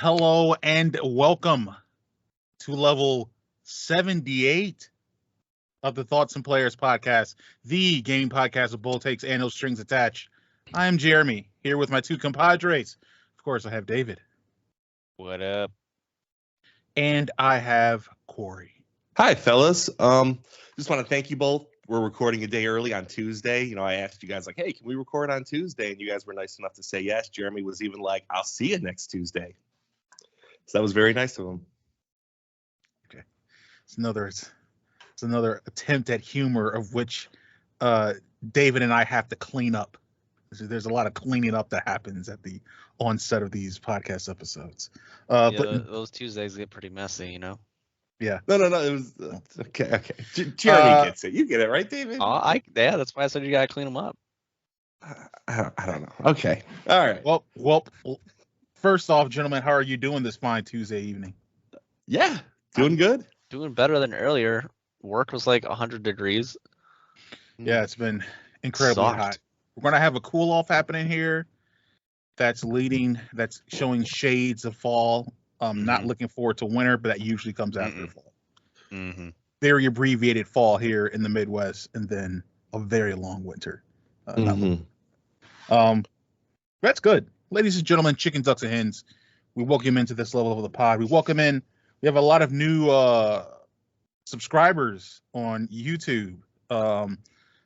Hello and welcome to level 78 of the Thoughts and Players podcast, the game podcast with bull takes and no strings attached. I am Jeremy, here with my two compadres. Of course, I have David. What up? And I have Corey. Hi, fellas. Just want to thank you both. We're recording a day early on Tuesday. You know, I asked you guys, like, hey, can we record on Tuesday? And you guys were nice enough to say yes. Jeremy was even like, I'll see you next Tuesday. So that was very nice of him. Okay. It's another attempt at humor of which David and I have to clean up. There's a lot of cleaning up that happens at the onset of these podcast episodes. But those Tuesdays get pretty messy, you know? Yeah. No. It was okay. Jeremy gets it. You get it, right, David? Yeah, that's why I said you gotta clean them up. I don't know. Okay. All right. Well, first off, gentlemen, how are you doing this fine Tuesday evening? Yeah, doing good. Doing better than earlier. Work was like 100 degrees. Yeah, it's been incredibly hot. We're gonna have a cool off happening here. That's showing shades of fall. Not looking forward to winter, but that usually comes after fall. Mm-hmm. Very abbreviated fall here in the Midwest, and then a very long winter. That's good. Ladies and gentlemen, chickens, ducks, and hens, we welcome into this level of the pod. We have a lot of new subscribers on YouTube.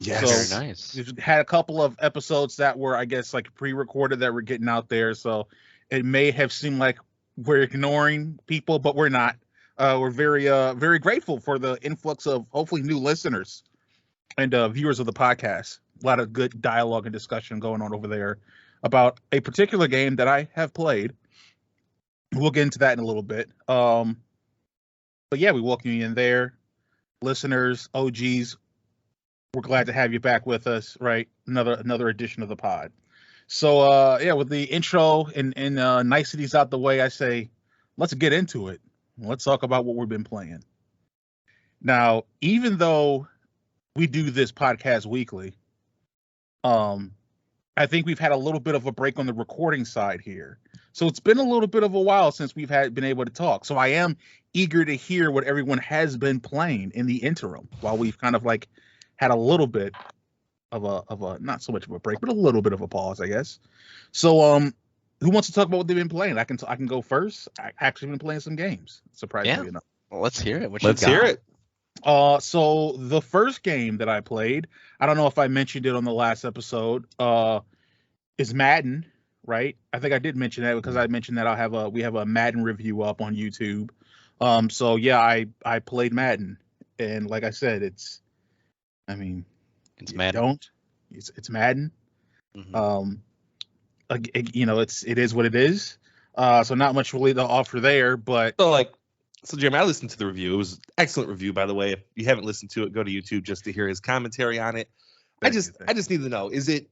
Yes. So Very nice. We've had a couple of episodes that were, I guess, like pre-recorded that we're getting out there. So it may have seemed like we're ignoring people, but we're not. We're very grateful for the influx of hopefully new listeners and viewers of the podcast. A lot of good dialogue and discussion going on over there about a particular game that I have played. We'll get into that in a little bit. But yeah, we welcome you in there. Listeners, OGs, we're glad to have you back with us, right? Another edition of the pod. So yeah, with the intro and niceties out the way, I say, let's get into it. Let's talk about what we've been playing. Now, even though we do this podcast weekly, I think we've had a little bit of a break on the recording side here. So it's been a little bit of a while since we've been able to talk. So I am eager to hear what everyone has been playing in the interim while we've kind of like had a little bit of a not so much of a break, but a little bit of a pause, I guess. So who wants to talk about what they've been playing? I can go first. I actually been playing some games, surprisingly enough. Well, let's hear it. Let's hear it. So the first game that I played, I don't know if I mentioned it on the last episode, is Madden, right? I think I did mention that because I mentioned that we have a Madden review up on YouTube. So yeah, I played Madden, and like I said, it's Madden. It's Madden. Mm-hmm. It is what it is. So not much really to offer there, but So Jeremy, I listened to the review. It was an excellent review, by the way. If you haven't listened to it, go to YouTube just to hear his commentary on it. I just need to know, is it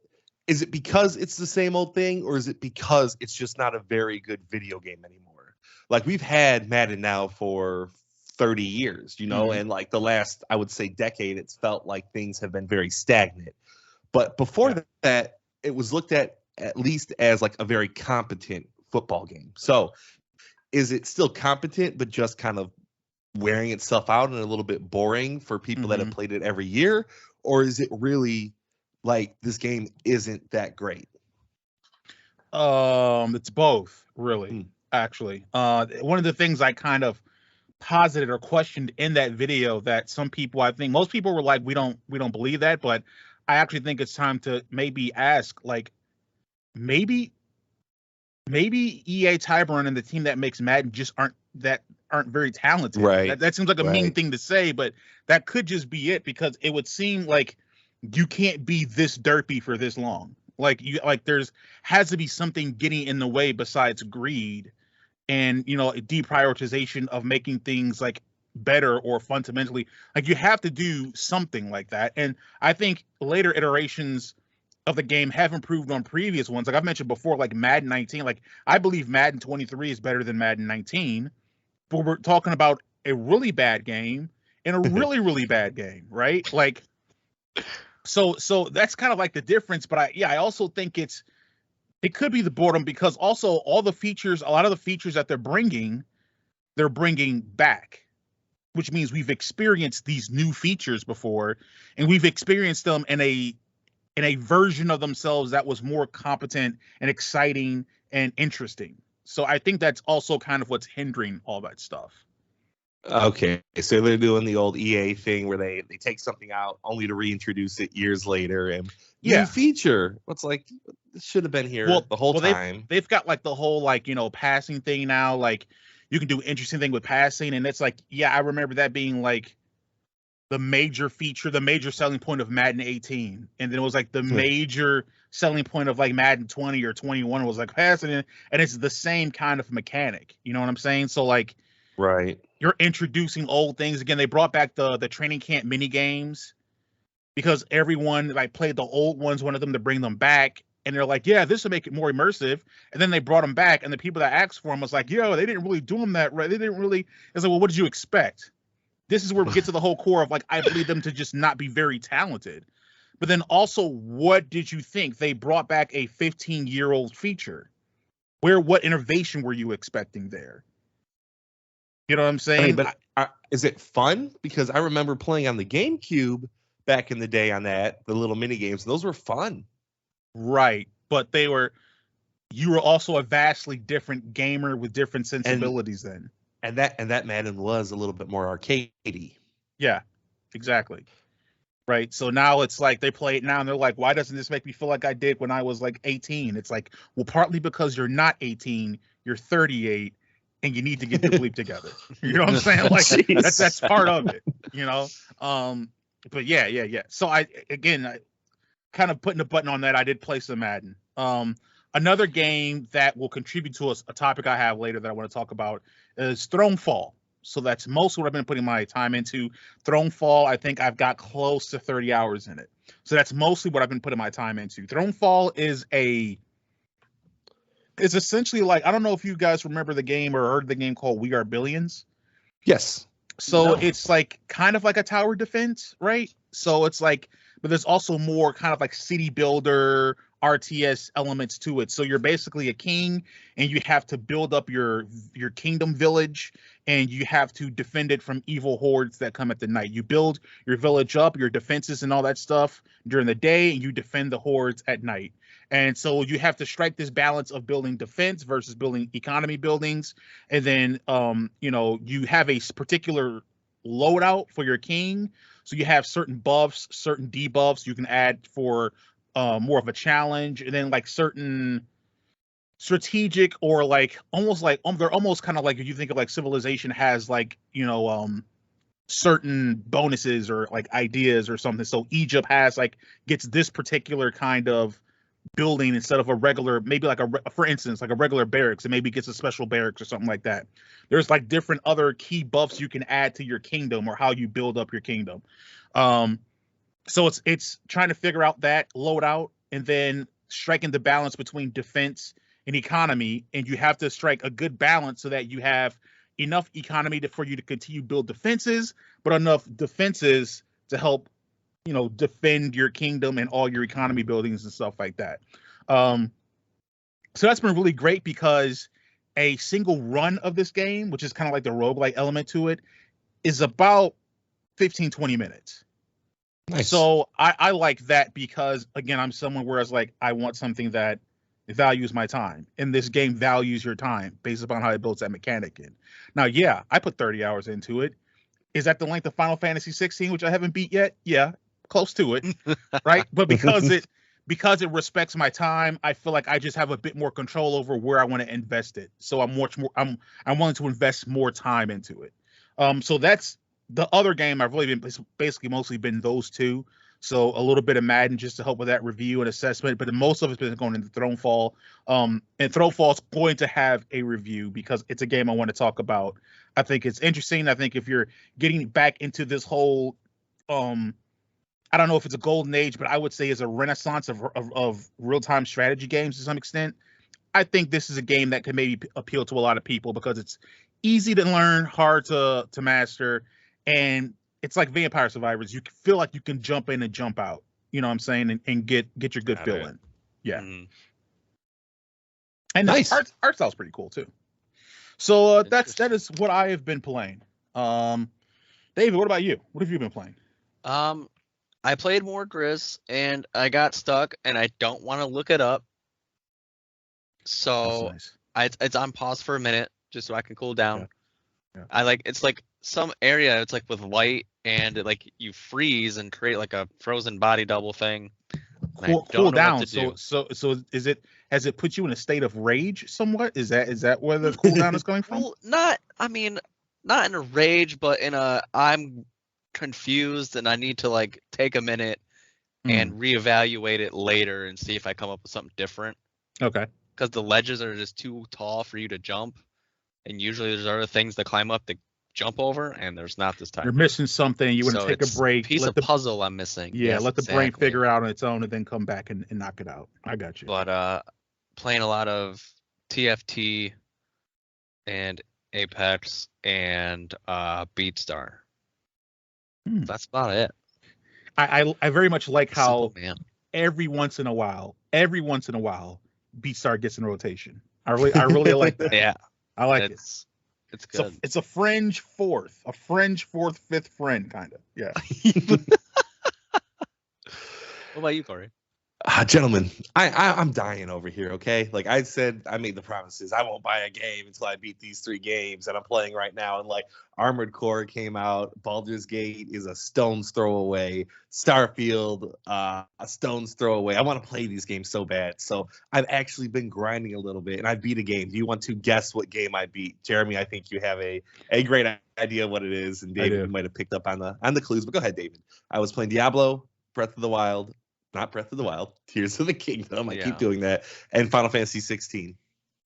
because it's the same old thing, or is it because it's just not a very good video game anymore? Like, we've had Madden now for 30 years, and like the last, I would say, decade, it's felt like things have been very stagnant. But before that, it was looked at least as like a very competent football game. So is it still competent, but just kind of wearing itself out and a little bit boring for people that have played it every year? Or is it really like this game isn't that great? It's both, really, actually. One of the things I kind of posited or questioned in that video that I think most people were like, we don't believe that, but I actually think it's time to maybe ask, like, maybe EA Tiburon and the team that makes Madden just aren't very talented. Right. That seems like a mean thing to say, but that could just be it, because it would seem like you can't be this derpy for this long. There's has to be something getting in the way besides greed and deprioritization of making things like better or fundamentally. Like, you have to do something like that. And I think later iterations of the game have improved on previous ones. Like I've mentioned before, like Madden 19, like I believe Madden 23 is better than Madden 19, but we're talking about a really bad game and a really, really bad game, right? Like, so that's kind of like the difference. But I also think it's It could be the boredom because also all the features, a lot of the features that they're bringing back, which means we've experienced these new features before, and we've experienced them in a version of themselves that was more competent and exciting and interesting. So I think that's also kind of what's hindering all that stuff. Okay, so they're doing the old EA thing where they take something out only to reintroduce it years later and new feature. It's like this should have been here the whole time. They've got like the whole like passing thing now. Like you can do interesting thing with passing, and it's like I remember that being like the major feature, the major selling point of Madden 18, and then it was like the major selling point of like Madden 20 or 21 was like passing, and it's the same kind of mechanic. You know what I'm saying? So like. Right. You're introducing old things again. They brought back the training camp mini games because everyone like played the old ones, wanted them to bring them back, and they're like, this will make it more immersive. And then they brought them back, and the people that asked for them was like, they didn't really do them that right. They didn't really. It's like, well, what did you expect? This is where we get to the whole core of like, I believe them to just not be very talented. But then also, what did you think? They brought back a 15-year-old feature. What innovation were you expecting there? You know what I'm saying? Is it fun? Because I remember playing on the GameCube back in the day on the little mini games. Those were fun. Right. But you were also a vastly different gamer with different sensibilities then. And that Madden was a little bit more arcadey. Yeah, exactly. Right. So now it's like they play it now and they're like, why doesn't this make me feel like I did when I was like 18? It's like, well, partly because you're not 18, you're 38. And you need to get the bleep together. You know what I'm saying? Like that's part of it, But yeah. So I kind of putting a button on that. I did play some Madden. Another game that will contribute to a topic I have later that I want to talk about is Thronefall. So that's mostly what I've been putting my time into. Thronefall, I think I've got close to 30 hours in it. So that's mostly what I've been putting my time into. Thronefall is it's essentially like, I don't know if you guys remember the game or heard the game called We Are Billions. Yes. So it's like kind of like a tower defense, right? So it's like, but there's also more kind of like city builder, RTS elements to it. So you're basically a king and you have to build up your kingdom village and you have to defend it from evil hordes that come at the night. You build your village up, your defenses and all that stuff during the day, and you defend the hordes at night. And so you have to strike this balance of building defense versus building economy buildings. And then, you have a particular loadout for your king. So you have certain buffs, certain debuffs you can add for more of a challenge. And then like certain strategic or like almost like they're almost kind of like, if you think of like Civilization has like, certain bonuses or like ideas or something. So Egypt gets this particular kind of building instead of a regular, maybe like for instance, like a regular barracks, and maybe gets a special barracks or something like that. There's like different other key buffs you can add to your kingdom or how you build up your kingdom. So it's trying to figure out that loadout and then striking the balance between defense and economy, and you have to strike a good balance so that you have enough economy for you to continue build defenses, but enough defenses to help defend your kingdom and all your economy buildings and stuff like that. So that's been really great because a single run of this game, which is kind of like the roguelike element to it, is about 15-20 minutes. Nice. So I like that because, again, I'm someone where it's like, I want something that values my time, and this game values your time based upon how it builds that mechanic in. Now, I put 30 hours into it. Is that the length of Final Fantasy 16, which I haven't beat yet? Yeah, close to it, right? But because it respects my time, I feel like I just have a bit more control over where I want to invest it. So I'm willing to invest more time into it. So that's the other game I've really been basically mostly been those two. So a little bit of Madden just to help with that review and assessment, but most of it's been going into Thronefall. And Thronefall's going to have a review because it's a game I want to talk about. I think it's interesting. I think if you're getting back into this whole, I don't know if it's a golden age, but I would say is a renaissance of real-time strategy games to some extent. I think this is a game that could maybe appeal to a lot of people because it's easy to learn, hard to master, and it's like Vampire Survivors. You feel like you can jump in and jump out. You know what I'm saying? And get your good feeling. Yeah. And Nice. the art style's pretty cool too. So that Interesting. is what I have been playing. David, what about you? What have you been playing? I played more Grizz and I got stuck and I don't want to look it up. That's So nice. it's on pause for a minute just so I can cool down. Yeah. It's like some area it's like with light and like you freeze and create like a frozen body double thing. Cool down. So is it, has it put you in a state of rage somewhat? Is that where the cooldown is coming from? Well, not in a rage, but in a I'm confused and I need to like take a minute and reevaluate it later and see if I come up with something different. Okay. Because the ledges are just too tall for you to jump, and usually there's other things to climb up to jump over, and there's not this time. You're missing something. You want to take a break. Piece of puzzle I'm missing. Yeah, yes, let the brain figure out on its own and then come back and knock it out. I got you. But playing a lot of TFT and Apex and BeatStar. That's about it. I very much like how man. every once in a while, BeatStar gets in rotation. I really like that. Yeah, I like it. It's good. So it's a fringe fourth, fifth friend kind of. Yeah. What about you, Corey? Gentlemen, I'm dying over here, okay? Like I said, I made the promises. I won't buy a game until I beat these 3 games that I'm playing right now. And like Armored Core came out, Baldur's Gate is a stone's throw away, Starfield, a stone's throw away. I want to play these games so bad. So I've actually been grinding a little bit, and I beat a game. Do you want to guess what game I beat? Jeremy, I think you have a great idea what it is, and David, you might have picked up on the clues. But go ahead, David. I was playing Diablo, Breath of the Wild. Not Breath of the Wild, Tears of the Kingdom. I keep doing that. And Final Fantasy 16.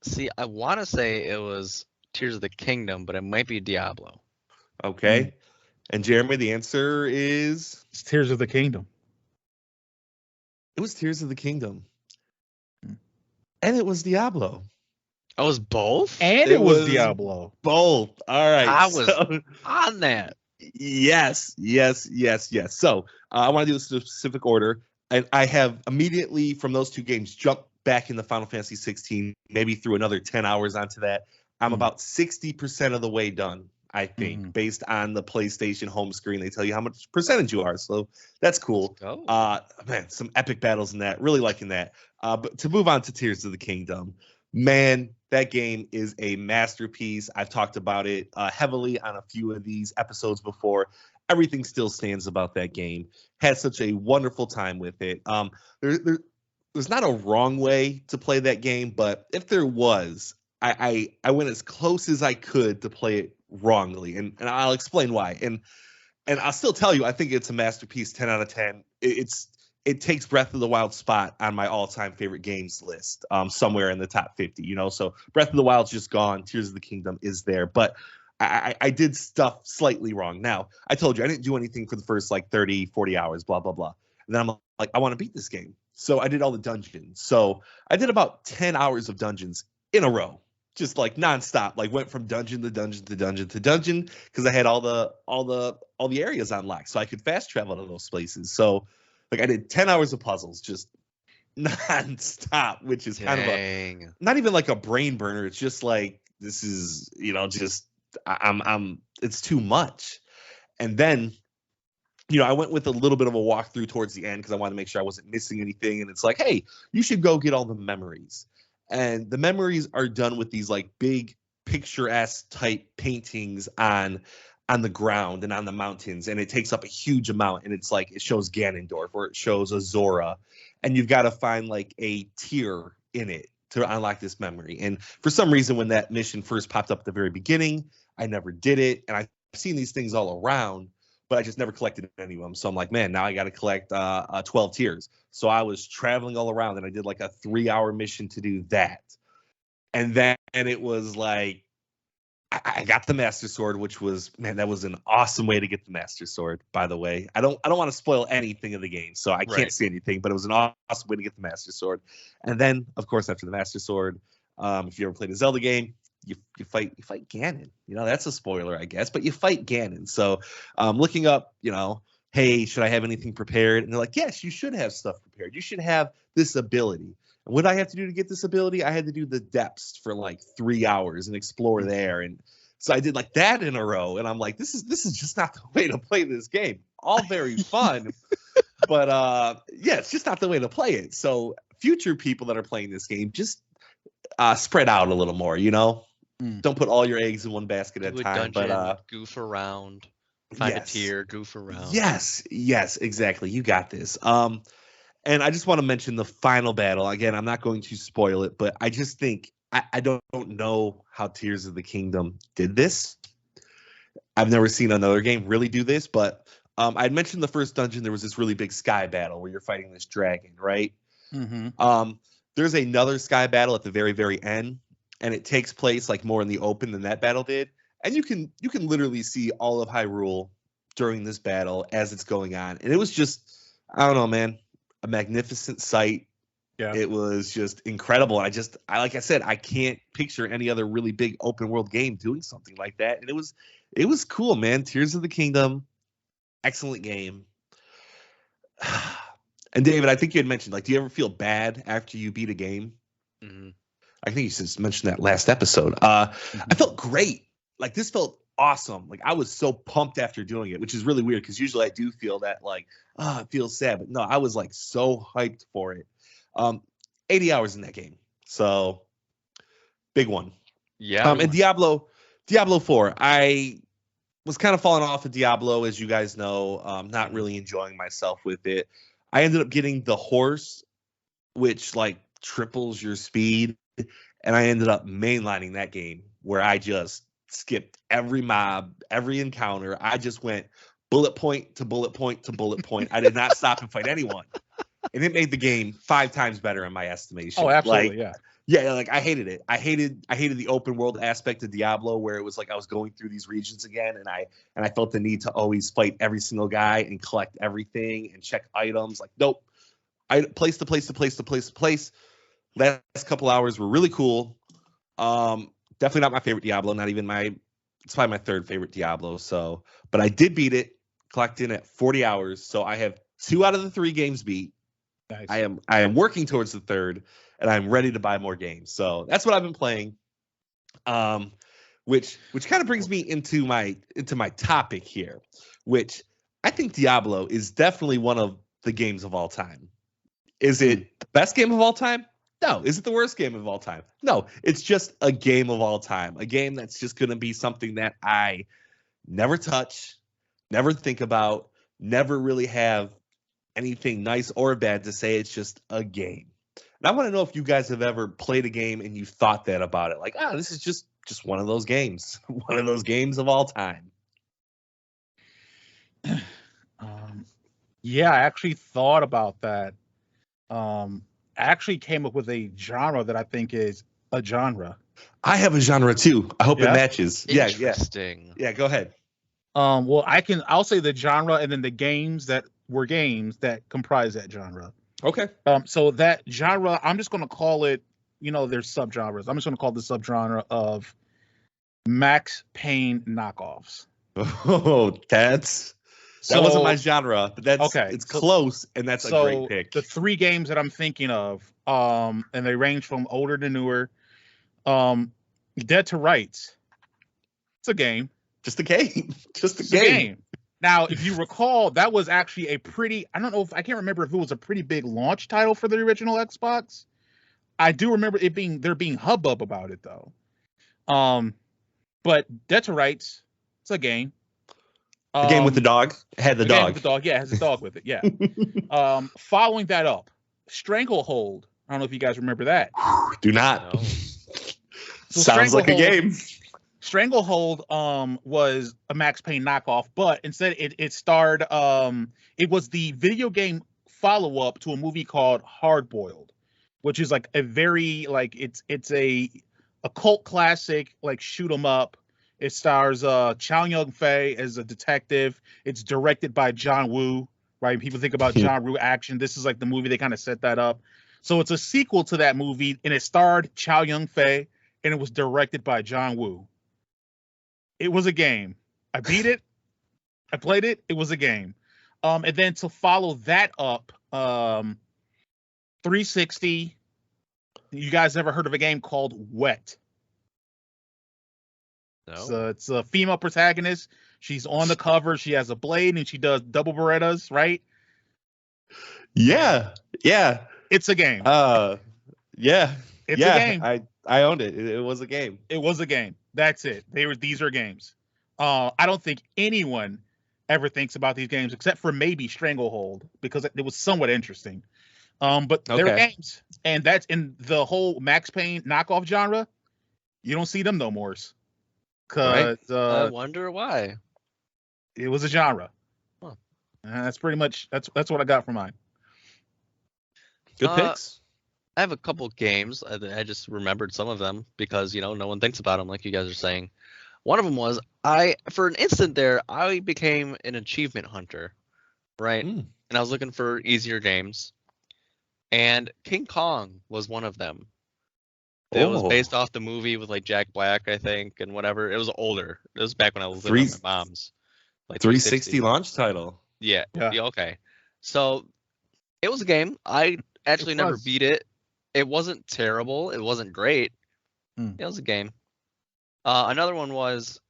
See, I want to say it was Tears of the Kingdom, but it might be Diablo. Okay. And Jeremy, the answer is? It's Tears of the Kingdom. It was Tears of the Kingdom. And it was Diablo. It was both? And it was Diablo. Both. All right. I was on that. Yes. So I want to do a specific order. And I have immediately from those 2 games jumped back into Final Fantasy 16, maybe through another 10 hours onto that. I'm about 60% of the way done, I think, based on the PlayStation home screen. They tell you how much percentage you are. So that's cool. Man, some epic battles in that. Really liking that. But to move on to Tears of the Kingdom, man, that game is a masterpiece. I've talked about it heavily on a few of these episodes before. Everything still stands about that game. Had such a wonderful time with it. There's not a wrong way to play that game, but if there was, I went as close as I could to play it wrongly, and I'll explain why. And I'll still tell you, I think it's a masterpiece, 10 out of 10. It takes Breath of the Wild spot on my all-time favorite games list, somewhere in the top 50. So Breath of the Wild's just gone. Tears of the Kingdom is there, but I did stuff slightly wrong. Now, I told you I didn't do anything for the first like 30, 40 hours, blah, blah, blah. And then I'm like, I want to beat this game. So I did all the dungeons. So I did about 10 hours of dungeons in a row, just like nonstop, like went from dungeon to dungeon to dungeon to dungeon because I had all the areas unlocked. So I could fast travel to those places. So like I did 10 hours of puzzles, just nonstop, which is kind of not even like a brain burner. It's just like, this is, just, it's too much. And then, I went with a little bit of a walkthrough towards the end because I wanted to make sure I wasn't missing anything. And it's like, hey, you should go get all the memories. And the memories are done with these like big picturesque type paintings on the ground and on the mountains. And it takes up a huge amount. And it's like, it shows Ganondorf or it shows Azora. And you've got to find like a tier in it to unlock this memory. And for some reason, when that mission first popped up at the very beginning, I never did it. And I've seen these things all around, but I just never collected any of them. So I'm like, man, now I got to collect 12 tiers. So I was traveling all around and I did like a 3-hour mission to do that. And then it was like, I got the Master Sword, which was, man, that was an awesome way to get the Master Sword, by the way. I don't want to spoil anything of the game, so I can't say anything, but it was an awesome way to get the Master Sword. And then, of course, after the Master Sword, if you ever played a Zelda game, you fight Ganon. That's a spoiler, I guess, but you fight Ganon. So looking up, hey, should I have anything prepared? And they're like, yes, you should have stuff prepared. You should have this ability. What did I have to do to get this ability? I had to do the depths for like 3 hours and explore there. And so I did like that in a row. And I'm like, this is just not the way to play this game. All very fun. But yeah, it's just not the way to play it. So future people that are playing this game, just spread out a little more, you know? Don't put all your eggs in one basket at a time. Dungeon, but goof around, find a tier, goof around. Yes, exactly. You got this. And I just want to mention the final battle. Again, I'm not going to spoil it, but I just think I don't know how Tears of the Kingdom did this. I've never seen another game really do this, but I'd mentioned the first dungeon, there was this really big sky battle where you're fighting this dragon, right? Mm-hmm. There's another sky battle at the very, very end, and it takes place like more in the open than that battle did. And you can literally see all of Hyrule during this battle as it's going on. And it was just, I don't know, man, a magnificent sight. Yeah. It was just incredible. I like I said, I can't picture any other really big open world game doing something like that. And it was cool, man. Tears of the Kingdom, excellent game. And David, I think you had mentioned, like, do you ever feel bad after you beat a game? Mm-hmm. I think you just mentioned that last episode. I felt great. Like, this felt awesome. Like, I was so pumped after doing it, which is really weird because usually I do feel that, like, it feels sad. But no, I was like so hyped for it. 80 hours in that game. So big one. Yeah. And Diablo 4. I was kind of falling off of Diablo, as you guys know. Not really enjoying myself with it. I ended up getting the horse, which like triples your speed. And I ended up mainlining that game where I just skipped every mob, every encounter. I just went bullet point to bullet point to bullet point. I did not stop and fight anyone. And it made the game 5 times better in my estimation. Oh, absolutely, like, yeah. Yeah, like I hated it. I hated the open world aspect of Diablo where it was like I was going through these regions again and I felt the need to always fight every single guy and collect everything and check items. Like, nope. I place to place to place to place to place. Last couple hours were really cool. Definitely not my favorite Diablo, it's probably my 3rd favorite Diablo. So, but I did beat it, clocked in at 40 hours. So I have 2 out of the 3 games beat. Nice. I am working towards the 3rd, and I'm ready to buy more games. So that's what I've been playing. Which kind of brings me into my topic here, which I think Diablo is definitely one of the games of all time. Is it the best game of all time? No. Is it the worst game of all time? No. It's just a game of all time. A game that's just going to be something that I never touch, never think about, never really have anything nice or bad to say. It's just a game. And I want to know if you guys have ever played a game and you thought that about it. Like, this is just one of those games. One of those games of all time. Yeah, I actually thought about that. I actually came up with a genre that I think is a genre. I have a genre too. I hope it matches. Interesting. Yeah, go ahead. Well, I'll say the genre and then the games that comprise that genre. Okay. So that genre, I'm just going to call it, there's subgenres. I'm just going to call the subgenre of Max Payne knockoffs. Oh, that wasn't my genre, but that's okay. It's close, and that's a great pick. The 3 games that I'm thinking of, and they range from older to newer. Dead to Rights. It's a game. Just a game. Just a game. Now, if you recall, that was actually I can't remember if it was a pretty big launch title for the original Xbox. I do remember there being hubbub about it though. But Dead to Rights, it's a game. The game with the dog? It had the dog. Game with the dog, yeah, it has a dog with it, yeah. Following that up, Stranglehold. I don't know if you guys remember that. Do not. No. Sounds like a game. Stranglehold was a Max Payne knockoff, but instead it starred it was the video game follow-up to a movie called Hard Boiled, which is like a very it's a cult classic, like shoot 'em up. It stars Chow Yun-fat as a detective. It's directed by John Woo, right? People think about John Woo action. This is like the movie they kind of set that up. So it's a sequel to that movie, and it starred Chow Yun-fat, and it was directed by John Woo. It was a game. I beat it. I played it. It was a game. And then to follow that up, 360, You guys ever heard of a game called Wet? No. So it's a female protagonist. She's on the cover. She has a blade and she does double Berettas, right? Yeah. It's a game. Yeah. It's a game. I owned it. It was a game. It was a game. That's it. These are games. I don't think anyone ever thinks about these games except for maybe Stranglehold because it was somewhat interesting. But they're games, and that's in the whole Max Payne knockoff genre. You don't see them no more. Cause I wonder why. It was a genre. Huh. And that's pretty much that's what I got for mine. Good picks. I have a couple games. I just remembered some of them because no one thinks about them like you guys are saying. One of them was for an instant there I became an achievement hunter, right? And I was looking for easier games, and King Kong was one of them. It was based off the movie with like Jack Black, I think, and whatever. It was older. It was back when I was living with my mom's. Like 360 launch title. Yeah. Okay. So it was a game. I actually never beat it. It wasn't terrible. It wasn't great. It was a game. Another one was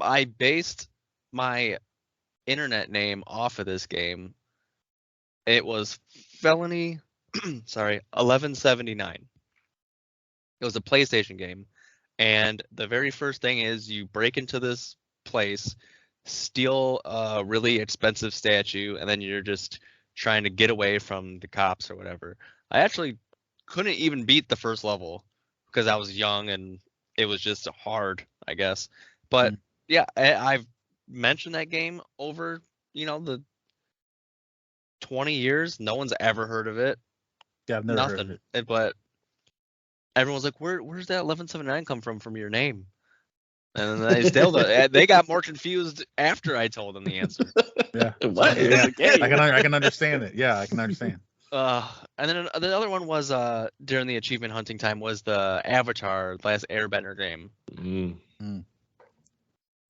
I based my internet name off of this game. It was Felony 1179. It was a PlayStation game, and the very first thing is you break into this place, steal a really expensive statue, and then you're just trying to get away from the cops or whatever. I actually couldn't even beat the first level because I was young and it was just hard, I guess. But yeah, I've mentioned that game over, the 20 years. No one's ever heard of it. Yeah, I've never heard of it. But everyone's like, where's that 1179 come from your name? And they still they got more confused after I told them the answer. Yeah. What? Yeah. I can understand it. Yeah, I can understand. And then the other one was during the achievement hunting time was the Avatar Last Airbender game.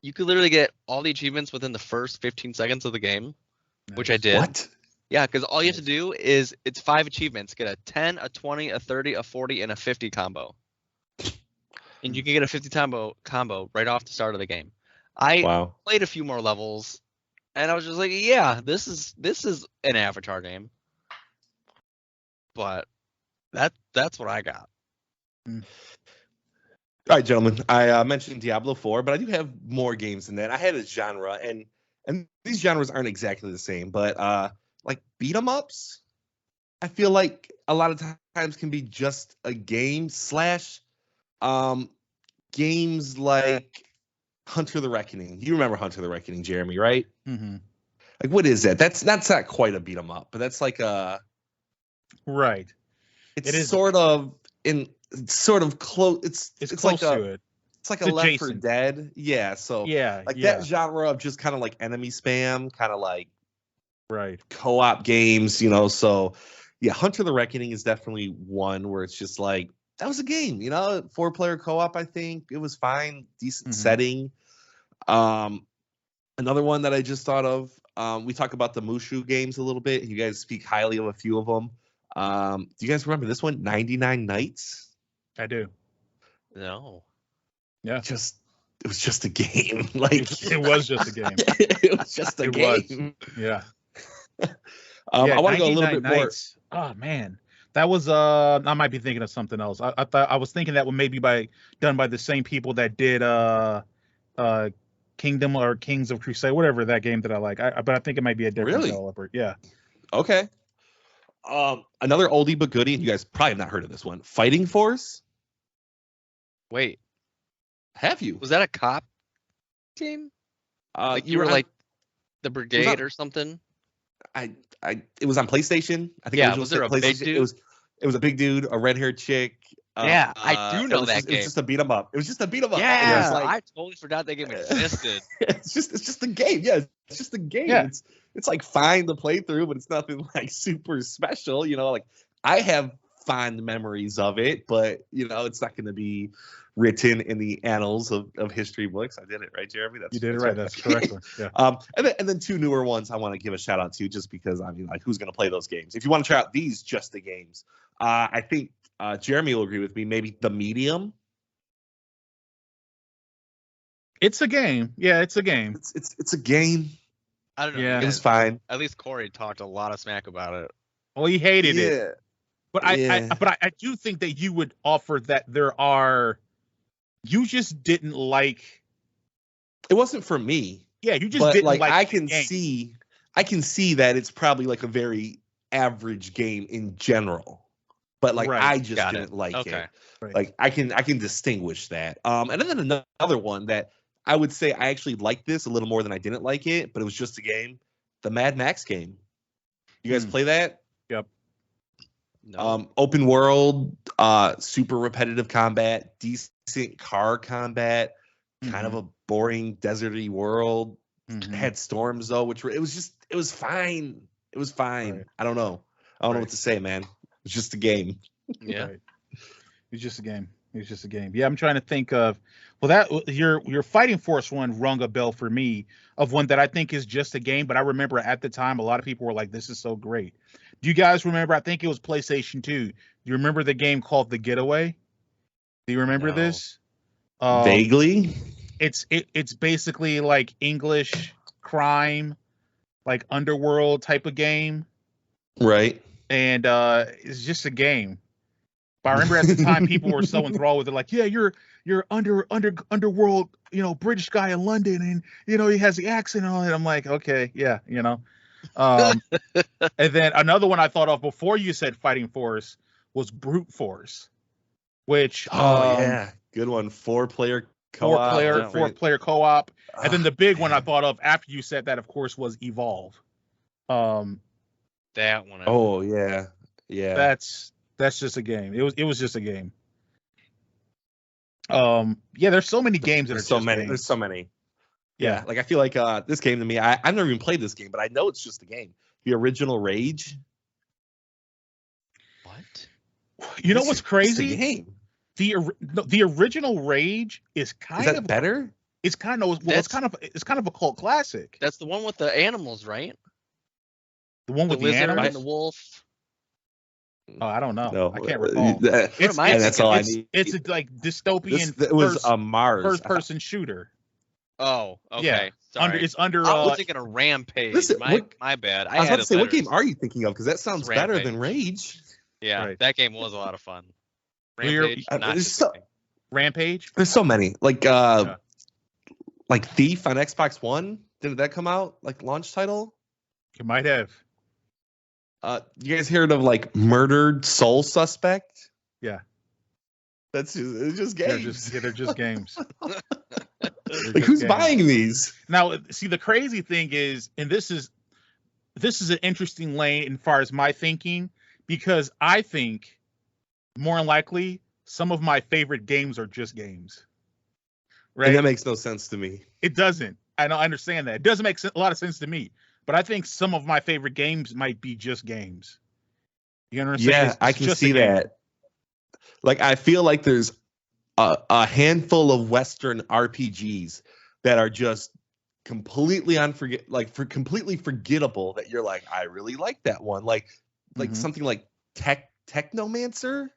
You could literally get all the achievements within the first 15 seconds of the game, which I did. What? Yeah, because all you have to do is it's 5 achievements. Get a 10, a 20, a 30, a 40, and a 50 combo. And you can get a 50 combo right off the start of the game. I played a few more levels, and I was just like, yeah, this is an Avatar game. But that's what I got. All right, gentlemen. I mentioned Diablo 4, but I do have more games than that. I had a genre, and these genres aren't exactly the same, but like beat 'em ups, I feel like a lot of times can be just a game / games like Hunter the Reckoning. You remember Hunter the Reckoning, Jeremy, right? Mm-hmm. Like, what is that? That's not quite a beat 'em up, but that's like a right. It is sort of close. It's close like to it. It's like a Left 4 Dead. Yeah. So that genre of just kind of like enemy spam, kind of like co-op games, So yeah, Hunter the Reckoning is definitely one where it's just like that was a game, 4-player co-op. I think it was fine, decent setting. Another one that I just thought of. We talk about the Mushu games a little bit. You guys speak highly of a few of them. Do you guys remember this one, 99 Nights? I do. No. Yeah. It was just a game. Like it was just a game. It was just a game. Yeah. I want to go a little bit more. Oh man, that was I might be thinking of something else. I was thinking that was maybe done by the same people that did Kingdom or Kings of Crusade, whatever that game that I like. But I think it might be a different developer. Yeah. Okay. Another oldie but goodie, and you guys probably have not heard of this one. Fighting Force. Wait, have you? Was that a cop game? Like you were like the brigade or something? It was on PlayStation. I think. Yeah. Was there a big dude? It was a big dude, a red-haired chick. Yeah, I do know that game. It was just a beat 'em up. Yeah, I totally forgot that game existed. it's just a game. Yeah, it's just a game. Yeah. It's like fine to play through, but it's nothing like super special. Like I have fond memories of it, but it's not going to be written in the annals of history books. I did it right, Jeremy. You did it right. That's correct. Yeah. And then 2 newer ones I want to give a shout out to, just because who's going to play those games? If you want to try out these just the games, I think Jeremy will agree with me. Maybe The Medium. It's a game. Yeah, it's a game. It's a game. I don't know. Yeah. It was fine. At least Corey talked a lot of smack about it. Well, he hated it. But Yeah. I do think that you would offer that you just didn't like. It wasn't for me. Yeah, you just didn't like. I can see that it's probably like a very average game in general. But like Right. I just Got didn't like Okay. it. Right. Like I can distinguish that. And then another one that I would say I actually liked this a little more than I didn't like it, but it was just a game. The Mad Max game. You guys play that? Yep. No. Open world, super repetitive combat, decent car combat, kind of a boring deserty world. Mhm. Had storms though, it was fine. It was fine. Right. I don't know what to say, man. It's just a game. Yeah. Right. It's just a game. It's just a game. Yeah, I'm trying to think of. Well, that your Fighting Force one rung a bell for me of one that I think is just a game, but I remember at the time a lot of people were like, "This is so great." Do you guys remember? I think it was PlayStation 2. Do you remember the game called The Getaway? Do you remember No. this? Vaguely. It's basically like English crime, like underworld type of game, Right. and it's just a game. But I remember at the time people were so enthralled with it, like, yeah, you're underworld, British guy in London, and he has the accent and all that. I'm like, okay, yeah, And then another one I thought of before you said Fighting Force was Brute Force, which yeah, good one. 4-player co-op. four-player co-op, and then the big one I thought of after you said that, of course, was Evolve. That one. Oh yeah. That's just a game. It was just a game. Yeah, there's so many games that There's are so just many. games. There's so many. Yeah. Like I feel like this game to me, I've never even played this game, but I know it's just a game. The original Rage. What? You know what's It's a crazy? game. The original Rage is Is that better? It's kind of a cult classic. That's the one with the animals, right? The one with the lizard animals. and the wolf. Oh, I don't know. No, I can't recall. What am I that's all I need. It's a like dystopian. It was a Mars. first-person shooter. Oh, okay. Yeah. Sorry. It's under. I was thinking of Rampage. Listen, my bad. I was about to say, what letters. game are you thinking of? Because that sounds better than Rage. Yeah, Right. that game was a lot of fun. We're- Rampage, not there's just so- a game. Rampage. There's so many. Like Thief on Xbox One. Didn't that come out like launch title? You might have. You guys heard of like Murdered Soul Suspect? Yeah. It's just They're games. just games. Like who's buying these? Now, see, the crazy thing is, and this is an interesting lane as far as my thinking, because I think more than likely some of my favorite games are just games. Right? And that makes no sense to me. It doesn't. I understand that. It doesn't make a lot of sense to me. But I think some of my favorite games might be just games. You understand? Yeah, I can see that. Like, I feel like there's a handful of Western RPGs that are just completely completely forgettable. That you're like, I really like that one. Like something like Technomancer.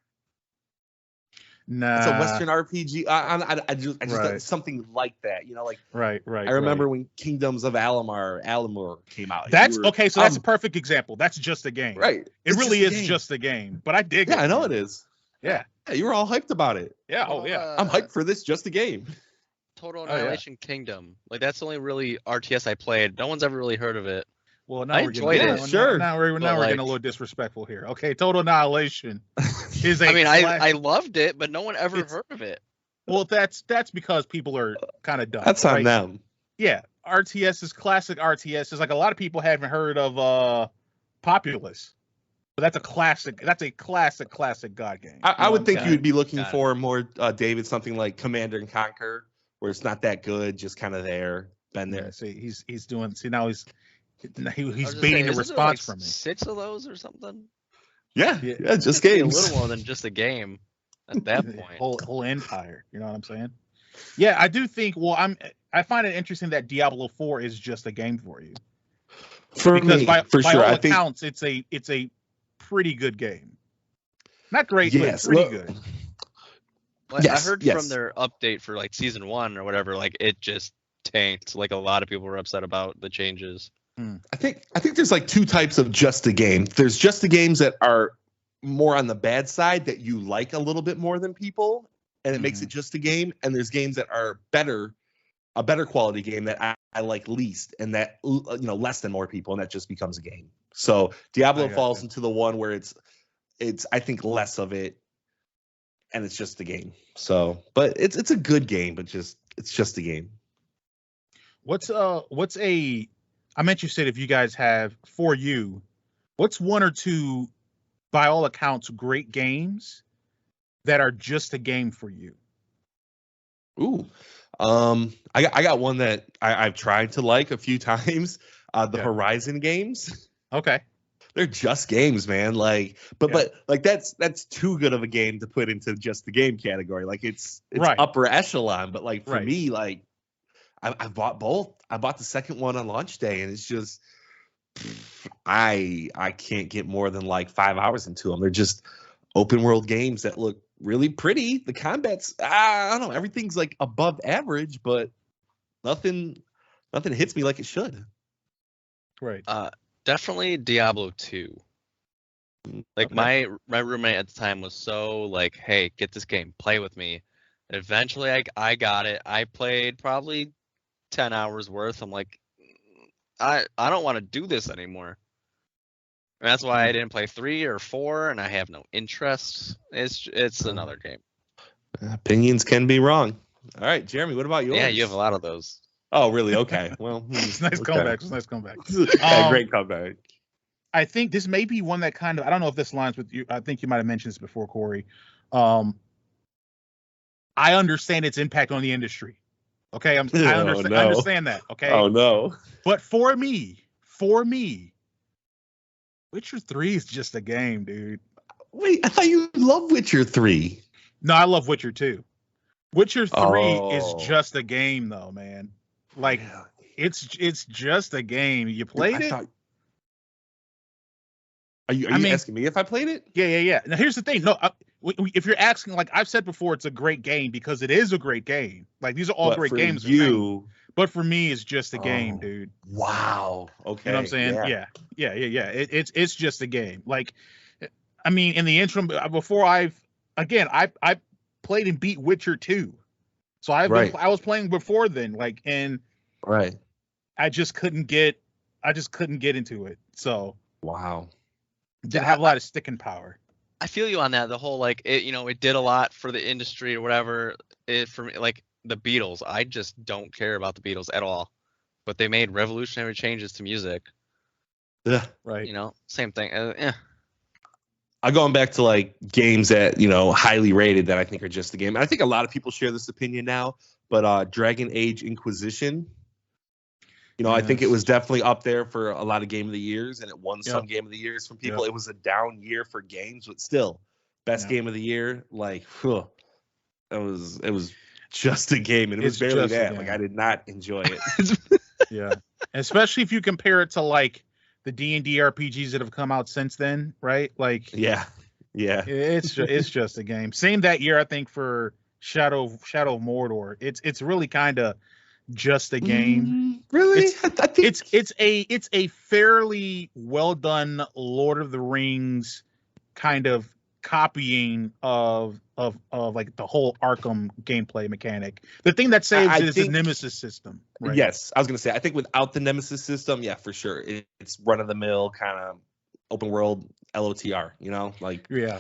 Nah. It's a Western RPG. I just Right. something like that. Like Right. I remember when Kingdoms of Alamur came out. That's okay. So that's a perfect example. That's just a game. Right. It really is just a game. But I dig it. Yeah, I know it is. Yeah. You were all hyped about it. Yeah. Oh yeah. I'm hyped for this just a game. Total Oh, yeah. Annihilation Kingdom. Like that's the only really RTS I played. No one's ever really heard of it. Well, now I we're enjoyed getting, it. now- Sure. Now we're getting a little disrespectful here. Okay, Total Annihilation is a. I mean, I loved it, but no one ever heard of it. Well, that's because people are kind of dumb. That's on right? them. Yeah, RTS is classic. RTS is like a lot of people haven't heard of Populous, but that's a classic. That's a classic God game. I would think Got you would be looking Got it. for more, David, something like Command and Conquer, where it's not that good, just kind of there, been Yeah, there. see, he's doing. See now he's I was baiting just the saying, isn't there, response like, from me. 6 of those or something. Yeah, Yeah. just Be a games. little more than just a game at that point. whole empire. You know what I'm saying? Yeah, I do think. Well, I find it interesting that Diablo 4 is just a game for you. For Because me, by for sure, all I think accounts, it's a pretty good game. Not great, Yes, but pretty well, good. Well, Yes, I heard yes. from their update for like season 1 or whatever, like it just tanked. Like a lot of people were upset about the changes. I think there's like two types of just a game. There's just the games that are more on the bad side that you like a little bit more than people, and it makes it just a game. And there's games that are a better quality game that I like least, and that less than more people, and that just becomes a game. So Diablo falls into the one where it's I think less of it, and it's just a game. So, but it's a good game, but it's just a game. I meant you said if you guys have, for you, what's one or two, by all accounts, great games that are just a game for you? Ooh, I got one that I've tried to like a few times. The Horizon games. Okay. They're just games, man. Like, but like that's too good of a game to put into just the game category. Like it's Right. upper echelon, but like for Right. me, like I bought both. I bought the second one on launch day, and it's just I can't get more than like 5 hours into them. They're just open world games that look really pretty. The combat's I don't know, everything's like above average, but nothing hits me like it should. Right. Definitely Diablo 2. Like Okay. my roommate at the time was so like, hey, get this game, play with me. And eventually I got it. I played probably 10 hours worth. I'm like, I don't want to do this anymore. And that's why I didn't play 3 or 4, and I have no interest. It's another game. Opinions can be wrong. All right, Jeremy, what about yours? Yeah, you have a lot of those. Oh, really? Okay. Well, It's nice comeback. It's nice comeback. Great comeback. I think this may be one that kind of, I don't know if this lines with you. I think you might have mentioned this before, Corey. I understand its impact on the industry. Okay, I understand that. Okay. Oh no. But for me, Witcher 3 is just a game, dude. Wait, I thought you loved Witcher 3. No, I love Witcher 2. Witcher 3 is just a game, though, man. Like, it's just a game. You played it? Are you asking me if I played it? Yeah. Now, here's the thing. No, if you're asking, like I've said before, it's a great game because it is a great game. Like, these are all great games. But for me, it's just a game, dude. Wow. Okay. You know what I'm saying? Yeah. It's just a game. Like, I mean, in the interim, before I played and beat Witcher 2. So I was playing before then, like, and I just couldn't get into it. So wow. Didn't have a lot of sticking power. I feel you on that. The whole like it did a lot for the industry or whatever. For me, like the Beatles, I just don't care about the Beatles at all. But they made revolutionary changes to music. Yeah. Right. Same thing. I'm going back to like games that highly rated that I think are just a game. And I think a lot of people share this opinion now. But Dragon Age Inquisition. I think it was definitely up there for a lot of Game of the Years, and it won some Game of the Years from people. It was a down year for games, but still, best Game of the Year. Like, it was just a game, and it was barely that. Like, I did not enjoy it. Yeah, especially if you compare it to like the D&D RPGs that have come out since then, right? Like, yeah, it's just a game. Same that year, I think, for Shadow of Mordor. It's really kind of just a game. Really? I think it's a fairly well done Lord of the Rings kind of copying of like the whole Arkham gameplay mechanic. The thing that saves is the Nemesis system. Right? Yes, I was gonna say I think without the Nemesis system, yeah, for sure, it's run of the mill kind of open world LOTR. Yeah.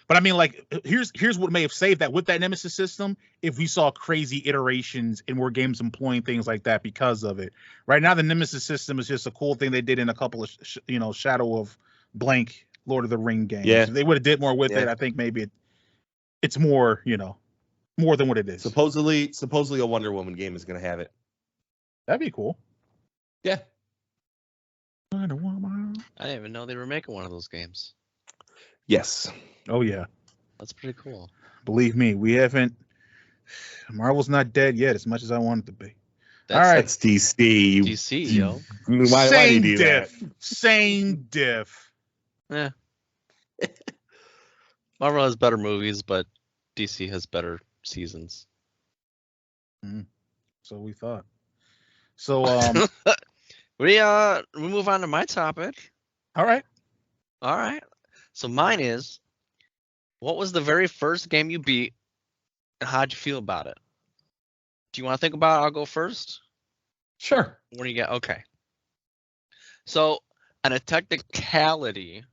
But I mean, like, here's what may have saved that with that Nemesis system. If we saw crazy iterations and more games employing things like that because of it. Right now, the Nemesis system is just a cool thing they did in a couple of Shadow of Blank Lord of the Ring games. Yeah. If they would have did more with it, I think maybe it's more more than what it is. Supposedly a Wonder Woman game is gonna have it. That'd be cool. Yeah. Wonder Woman. I didn't even know they were making one of those games. Yes. Oh yeah. That's pretty cool. Believe me, we haven't. Marvel's not dead yet, as much as I want it to be. That's DC. DC, yo. Why do you do that? Same diff. Yeah. Marvel has better movies, but DC has better seasons. So we thought. So we move on to my topic. all right. All right. So mine is, what was the very first game you beat, and how'd you feel about it? Do you want to think about it? I'll go first. Sure. What do you get? Okay. So, on a technicality,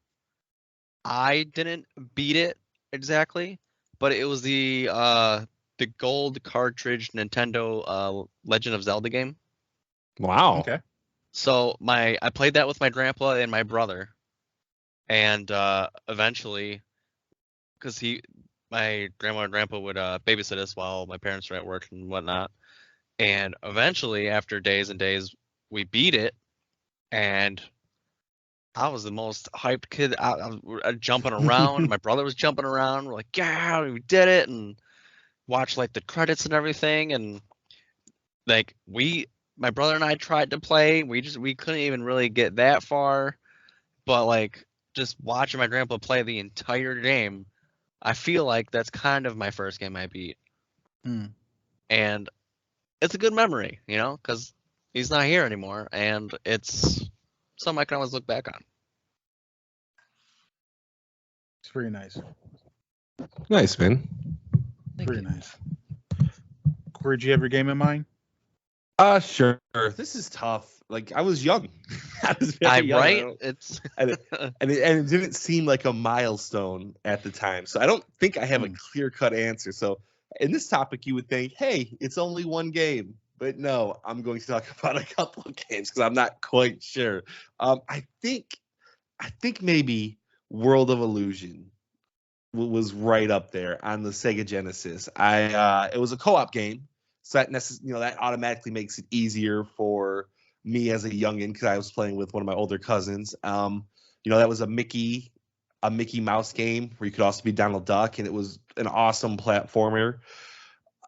I didn't beat it exactly, but it was the gold cartridge Nintendo Legend of Zelda game. Wow. Okay. So I played that with my grandpa and my brother, and eventually, because my grandma and grandpa would babysit us while my parents were at work and whatnot, and eventually, after days and days, we beat it, and I was the most hyped kid. I was jumping around. My brother was jumping around. We're like, yeah, we did it, and watched like the credits and everything, and like my brother and I tried to play. We couldn't even really get that far, but like just watching my grandpa play the entire game, I feel like that's kind of my first game I beat, and it's a good memory, because he's not here anymore, and it's something I can always look back on. It's pretty nice. Nice, man. Pretty nice. Corey, did you have your game in mind? Sure. This is tough. Like, I was young. I was very young. Right? It's and it didn't seem like a milestone at the time. So I don't think I have a clear-cut answer. So in this topic, you would think, hey, it's only one game. But no, I'm going to talk about a couple of games because I'm not quite sure. I think maybe World of Illusion was right up there on the Sega Genesis. It was a co-op game, so that automatically makes it easier for me as a youngin because I was playing with one of my older cousins. That was a Mickey Mouse game where you could also be Donald Duck, and it was an awesome platformer.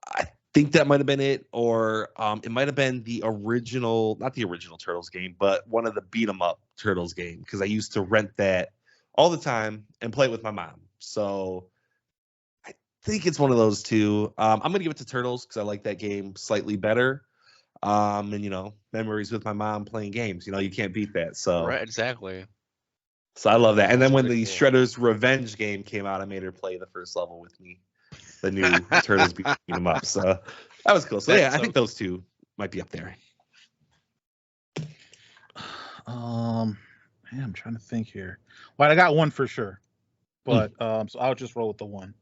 I think that might have been it, or it might have been the original, not the original Turtles game, but one of the beat 'em up Turtles game because I used to rent that all the time and play it with my mom. So I think it's one of those two. I'm gonna give it to Turtles because I like that game slightly better. And memories with my mom playing games. You can't beat that. So right, exactly. So I love that. And That's then when pretty the cool. Shredder's Revenge game came out, I made her play the first level with me. The new Turtles beating them up. So that was cool. So That's yeah, I so think those two might be up there. Man, I'm trying to think here. Well, I got one for sure, but so I'll just roll with the one.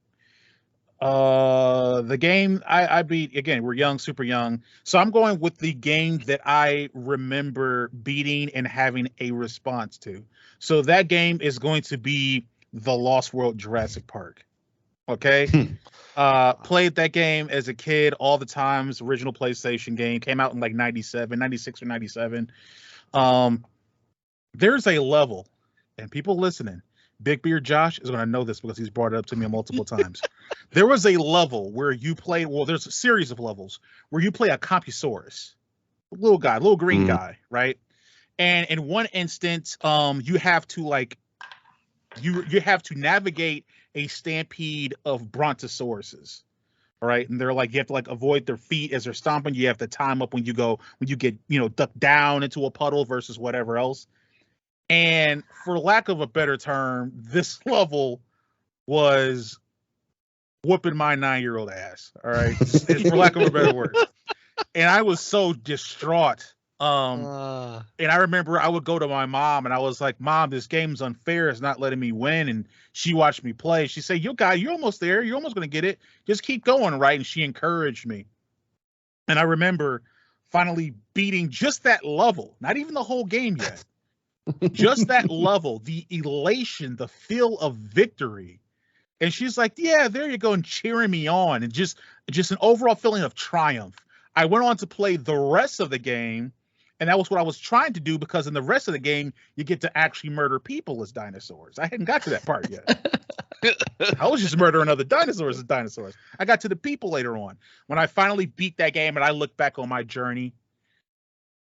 The game I beat, again, we're young, super young, so I'm going with the game that I remember beating and having a response to. So that game is going to be The Lost World Jurassic Park. Okay. Played that game as a kid all the times. Original PlayStation game, came out in like 97, 96 or 97. There's a level, and people listening, Big Beard Josh is going to know this because he's brought it up to me multiple times. There was a level where you play, well, there's a series of levels where you play a Comptosaurus, little green guy, right? And in one instance, you have to you have to navigate a stampede of brontosauruses. All right. And they're like, you have to avoid their feet as they're stomping. You have to time up when you get, ducked down into a puddle versus whatever else. And for lack of a better term, this level was whooping my 9-year-old ass. All right. For lack of a better word. And I was so distraught. And I remember I would go to my mom and I was like, Mom, this game's unfair. It's not letting me win. And she watched me play. She said, you're almost there. You're almost going to get it. Just keep going. Right. And she encouraged me. And I remember finally beating just that level, not even the whole game yet, just that level, the elation, the feel of victory. And she's like, yeah, there you go. And cheering me on and just an overall feeling of triumph. I went on to play the rest of the game. And that was what I was trying to do because in the rest of the game, you get to actually murder people as dinosaurs. I hadn't got to that part yet. I was just murdering other dinosaurs as dinosaurs. I got to the people later on. When I finally beat that game and I look back on my journey,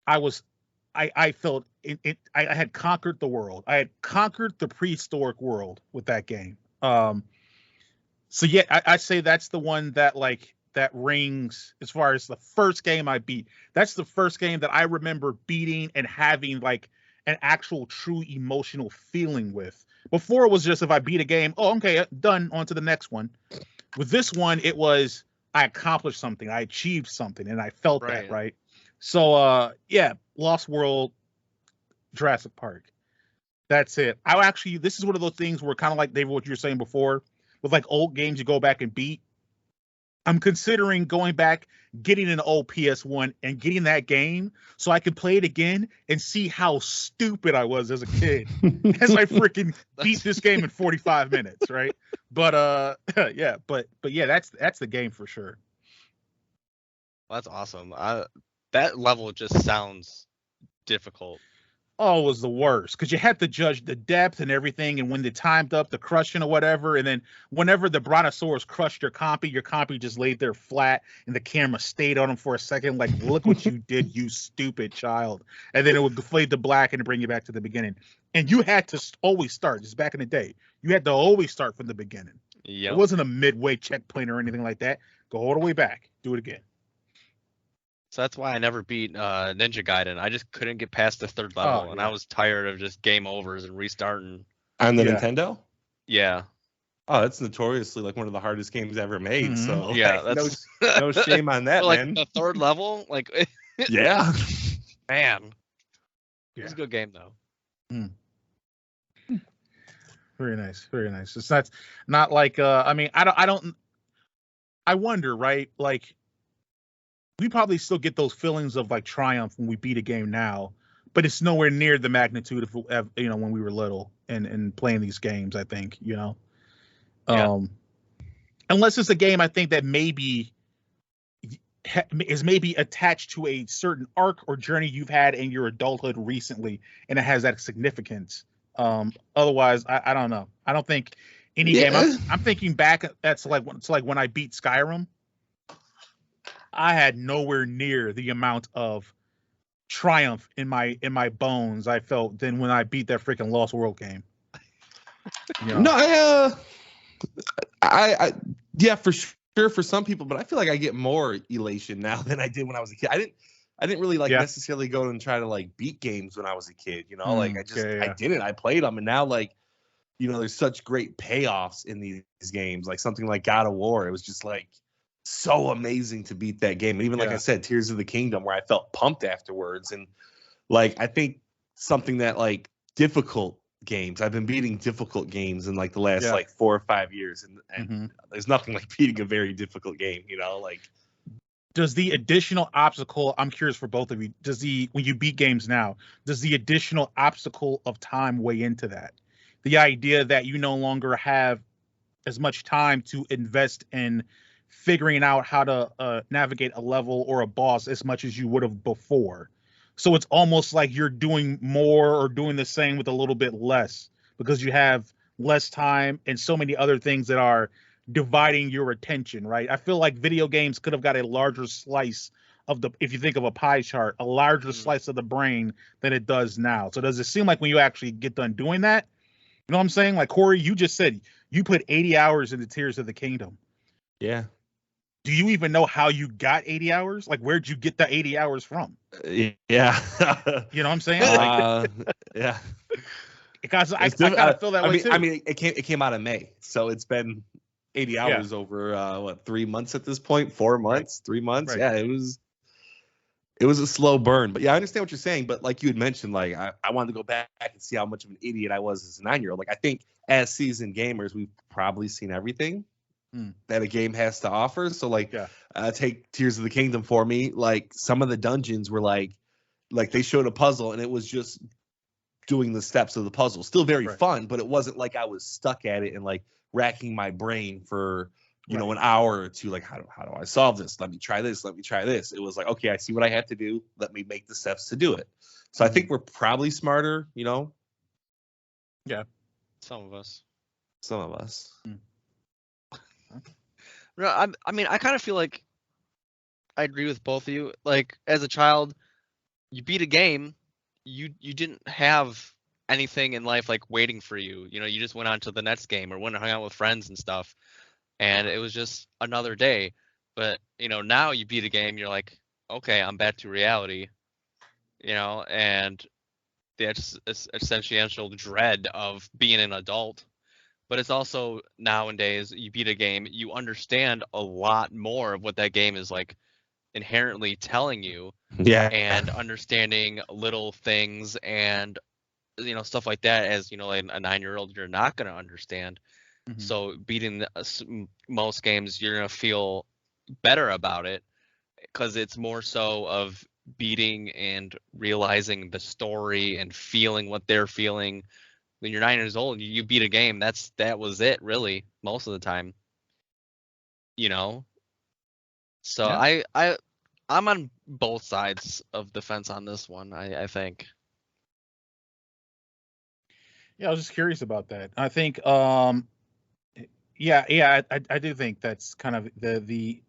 I felt I had conquered the world. I had conquered the prehistoric world with that game. So yeah, I say that's the one that like that rings as far as the first game I beat. That's the first game that I remember beating and having like an actual true emotional feeling with. Before it was just if I beat a game, oh okay, done, on to the next one. With this one, it was I accomplished something, I achieved something, and I felt that, right? So yeah, Lost World, Jurassic Park. That's it. I actually, this is one of those things where kind of like David, what you were saying before, with like old games you go back and beat. I'm considering going back, getting an old PS1 and getting that game so I can play it again and see how stupid I was as a kid as I freaking beat this game in 45 minutes, right? But yeah, but yeah, that's the game for sure. That's awesome. That level just sounds difficult. Oh, it was the worst because you had to judge the depth and everything, and when they timed up the crushing or whatever, and then whenever the brontosaurus crushed your compy just laid there flat, and the camera stayed on him for a second, like, look what you did, you stupid child, and then it would fade to black and bring you back to the beginning, and you had to always start. Just back in the day, you had to always start from the beginning. Yeah, it wasn't a midway checkpoint or anything like that. Go all the way back, do it again. So that's why I never beat Ninja Gaiden. I just couldn't get past the third level, and I was tired of just game overs and restarting. On the Nintendo? Yeah. Oh, that's notoriously like one of the hardest games ever made. Mhm. So Yeah, like, that's no shame on that, like man. the third level, like Yeah. man, it was a good game though. Very nice, very nice. It's not like I mean, I wonder, right? Like, we probably still get those feelings of like triumph when we beat a game now, but it's nowhere near the magnitude of when we were little and playing these games. I think unless it's a game I think that maybe is maybe attached to a certain arc or journey you've had in your adulthood recently, and it has that significance. Otherwise, I don't know. I don't think any game. I'm thinking back. That's like when I beat Skyrim. I had nowhere near the amount of triumph in my bones I felt than when I beat that freaking Lost World game. No, I yeah, for sure for some people, but I feel like I get more elation now than I did when I was a kid. I didn't really necessarily go and try to like beat games when I was a kid, like I didn't. I played them, and now like there's such great payoffs in these games, like something like God of War. It was just like so amazing to beat that game. And even like I said, Tears of the Kingdom, where I felt pumped afterwards. And like I think something that like difficult games, I've been beating difficult games in like the last like 4 or 5 years, and there's nothing like beating a very difficult game, like. Does the additional obstacle, I'm curious for both of you, when you beat games now, does the additional obstacle of time weigh into that? The idea that you no longer have as much time to invest in figuring out how to navigate a level or a boss as much as you would have before. So it's almost like you're doing more or doing the same with a little bit less because you have less time and so many other things that are dividing your attention, right? I feel like video games could have got a larger slice of if you think of a pie chart, a larger slice of the brain than it does now. So does it seem like when you actually get done doing that, you know what I'm saying? Like Corey, you just said you put 80 hours into Tears of the Kingdom. Yeah. Do you even know how you got 80 hours? Like, where'd you get the 80 hours from? Yeah. You know what I'm saying? Yeah. Because I kind of feel that way too. I mean, it came out in May, so it's been 80 hours over 3 months at this point, 4 months, 3 months. Right. Yeah, it was a slow burn, but yeah, I understand what you're saying. But like you had mentioned, like I wanted to go back and see how much of an idiot I was as a 9-year-old. Like I think as seasoned gamers, we've probably seen everything that a game has to offer. So like, take Tears of the Kingdom for me. Like some of the dungeons were like they showed a puzzle and it was just doing the steps of the puzzle. Still very fun, but it wasn't like I was stuck at it and like racking my brain for an hour or two. Like how do I solve this? Let me try this. Let me try this. It was like, okay, I see what I have to do. Let me make the steps to do it. So I think we're probably smarter. Yeah. Some of us. No, I mean, I kind of feel like I agree with both of you. Like, as a child, you beat a game, you didn't have anything in life like waiting for you. You just went on to the next game or went and hung out with friends and stuff. and it was just another day. But now you beat a game, you're like, okay, I'm back to reality, and the essential dread of being an adult. But it's also nowadays you beat a game, you understand a lot more of what that game is like inherently telling you, Yeah. and understanding little things and stuff like that, as like a 9-year-old you're not going to understand. Mhm. So beating most games, you're going to feel better about it because it's more so of beating and realizing the story and feeling what they're feeling. When you're 9 years old, you beat a game, that was it really most of the time. So Yeah. I'm on both sides of the fence on this one, I think. Yeah, I was just curious about that. I think, I do think that's kind of the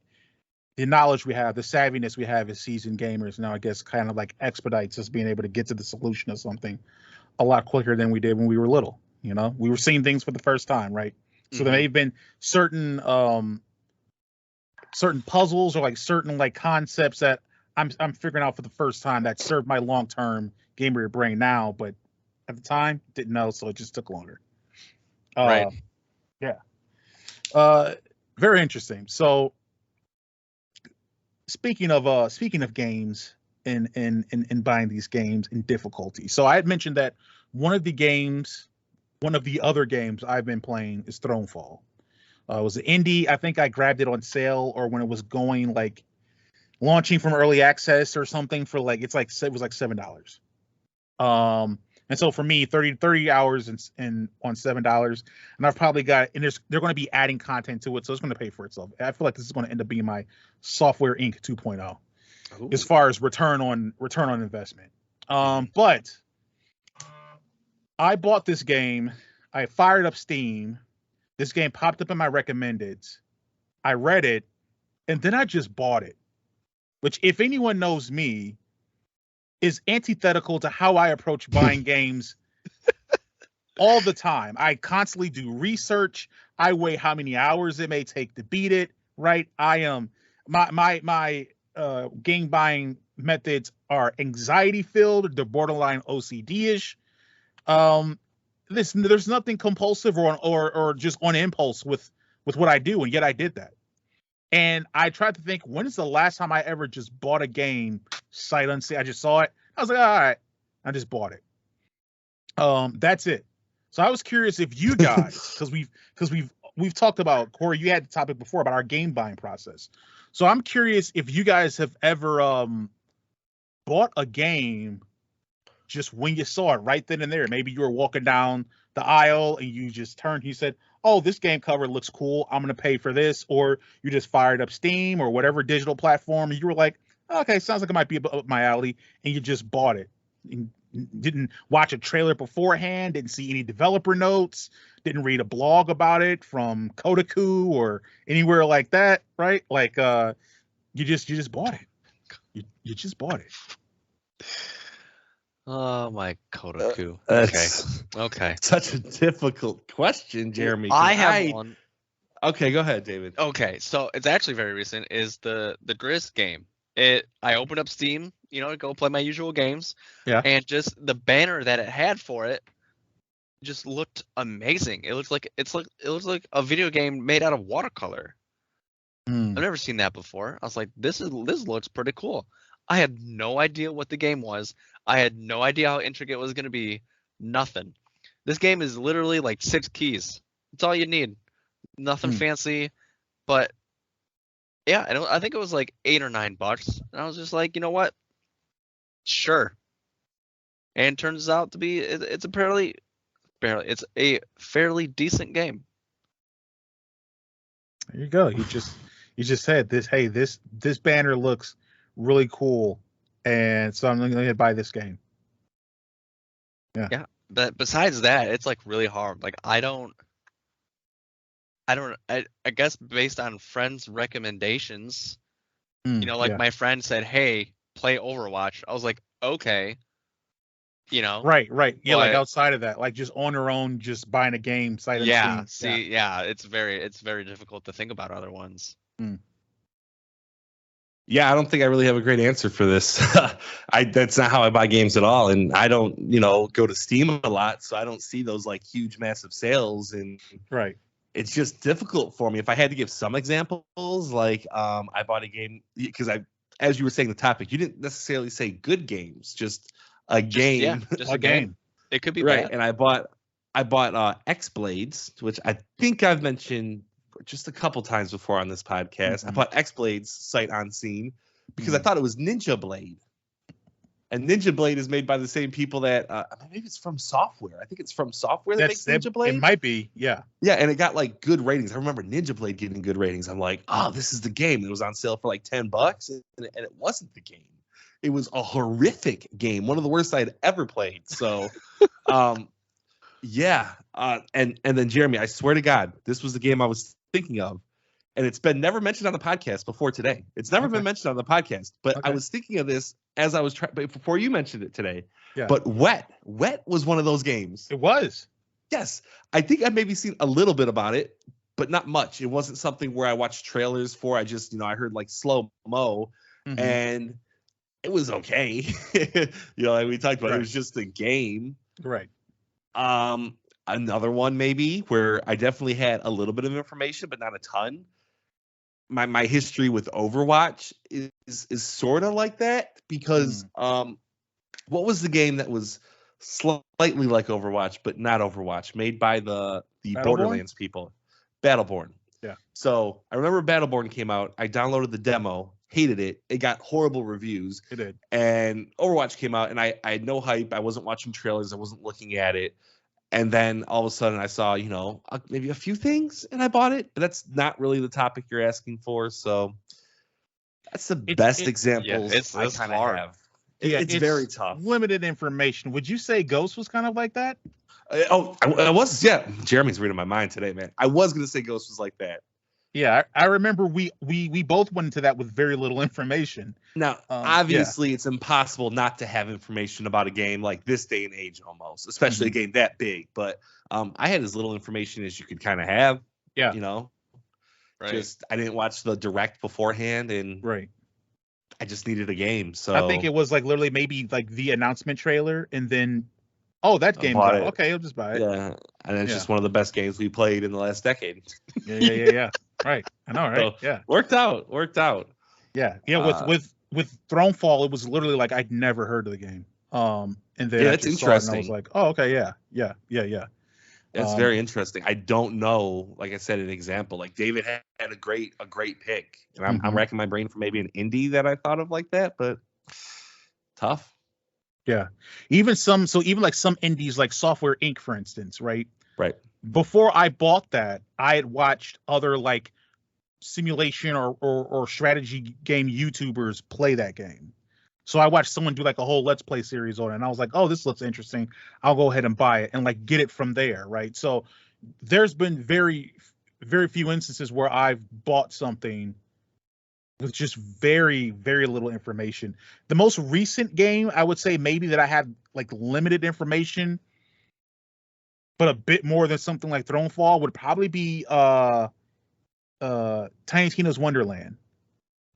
knowledge we have, the savviness we have as seasoned gamers now, I guess, kind of like expedites us being able to get to the solution of something a lot quicker than we did when we were little. We were seeing things for the first time, right? So there may have been certain puzzles or like certain like concepts that I'm figuring out for the first time that serve my long-term gamer brain now, but at the time didn't know, so it just took longer. Right. Yeah. Very interesting. So speaking of games and buying these games in difficulty. So I had mentioned that one of the other games I've been playing is Thronefall. It was an indie. I think I grabbed it on sale or when it was going like launching from early access or something for like it was like $7. And so for me, 30 hours and on $7, and I've probably got, and they're going to be adding content to it, so it's going to pay for itself. I feel like this is going to end up being my Software Inc. 2.0 as far as return on investment. But I bought this game. I fired up Steam. This game popped up in my recommendeds. I read it, and then I just bought it. Which, if anyone knows me, is antithetical to how I approach buying games all the time. I constantly do research. I weigh how many hours it may take to beat it. Right? I am my game buying methods are anxiety filled. They're borderline OCD ish. There's nothing compulsive or just on impulse with what I do, and yet I did that. And I tried to think, when is the last time I ever just bought a game sight unseen? I just saw it. I was like, all right, I just bought it. That's it. So I was curious if you guys, because we've talked about, Corey, you had the topic before about our game buying process. So I'm curious if you guys have ever bought a game just when you saw it right then and there. Maybe you were walking down the aisle and you just turned, you said, oh, this game cover looks cool, I'm going to pay for this. Or you just fired up Steam or whatever digital platform, and you were like, okay, sounds like it might be up my alley, and you just bought it. And didn't watch a trailer beforehand, didn't see any developer notes, didn't read a blog about it from Kotaku or anywhere like that, right? Like you just bought it. You just bought it. Oh my Kotaku. Okay. Such a difficult question, Jeremy. I have one. Okay, go ahead, David. Okay, so it's actually very recent. Is the Gris game? I opened up Steam, to go play my usual games. Yeah. And just the banner that it had for it just looked amazing. It looks like a video game made out of watercolor. I've never seen that before. I was like, this looks pretty cool. I had no idea what the game was. I had no idea how intricate it was going to be. Nothing. This game is literally like 6 keys. That's all you need. Nothing fancy. But yeah, I think it was like $8 or $9. And I was just like, you know what? Sure. And it turns out to be it's a fairly decent game. There you go. You just said this. Hey, this banner looks really cool, and so I'm going to buy this game. Yeah. But besides that, it's like really hard. Like I guess based on friends' recommendations, my friend said, "Hey, play Overwatch." I was like, "Okay." Right. Yeah, like But- outside of that, like just on her own, just buying a game sight unseen. It's very difficult to think about other ones. Yeah, I don't think I really have a great answer for this. That's not how I buy games at all, and I don't, go to Steam a lot, so I don't see those like huge, massive sales, and Right. it's just difficult for me. If I had to give some examples, like I bought a game because as you were saying the topic, you didn't necessarily say good games, just a game, Just A game. It could be right? bad. And I bought X Blades, which I think I've mentioned just a couple times before on this podcast. I bought X Blades sight unseen because I thought it was Ninja Blade. And Ninja Blade is made by the same people that maybe it's From Software. I think it's From Software that makes Ninja Blade. It might be, yeah. Yeah, and it got like good ratings. I remember Ninja Blade getting good ratings. I'm like, oh, this is the game. It was on sale for like $10, and it wasn't the game. It was a horrific game, one of the worst I'd ever played. So, yeah. And then Jeremy, I swear to God, this was the game I was thinking of, and it's been never mentioned on the podcast before today. It's never been mentioned on the podcast, but I was thinking of this as I was trying before you mentioned it today. Yeah. But Wet was one of those games. It was. Yes, I think I've maybe seen a little bit about it, but not much. It wasn't something where I watched trailers for. I just, I heard like slow-mo, and it was okay. Like we talked about, it was just a game. Right. Another one maybe where I definitely had a little bit of information, but not a ton. My history with Overwatch is sort of like that because what was the game that was slightly like Overwatch but not Overwatch, made by the Borderlands people? Battleborn. Yeah. So I remember Battleborn came out. I downloaded the demo, hated it. It got horrible reviews. It did. And Overwatch came out, and I had no hype. I wasn't watching trailers. I wasn't looking at it. And then all of a sudden I saw, maybe a few things, and I bought it. But that's not really the topic you're asking for. So that's the best examples I kind of have. It's very tough. Limited information. Would you say Ghost was kind of like that? I was. Yeah, Jeremy's reading my mind today, man. I was gonna say Ghost was like that. Yeah, I remember we both went into that with very little information. Now, obviously, it's impossible not to have information about a game like this day and age, almost, especially a game that big. But I had as little information as you could kind of have. Yeah, Right. Just I didn't watch the direct beforehand, and I just needed a game. So I think it was like literally maybe like the announcement trailer, and then that game. Okay, I'll just buy it. Yeah, and it's just one of the best games we played in the last decade. Yeah. Right. I know, right? So, Worked out. Yeah. With Thronefall, it was literally like I'd never heard of the game. And then it's interesting. I was like, oh, okay, yeah. It's very interesting. I don't know, like I said, an example. Like David had a great pick. And I'm racking my brain for maybe an indie that I thought of like that, but tough. Yeah. Even like some indies like Software Inc., for instance, right? Right. Before I bought that, I had watched other like simulation or strategy game YouTubers play that game. So I watched someone do like a whole Let's Play series on it, and I was like, oh, this looks interesting. I'll go ahead and buy it and like get it from there, right? So there's been very, very few instances where I've bought something with just very, very little information. The most recent game I would say maybe that I had like limited information, but a bit more than something like Thronefall would probably be Tiny Tina's Wonderland.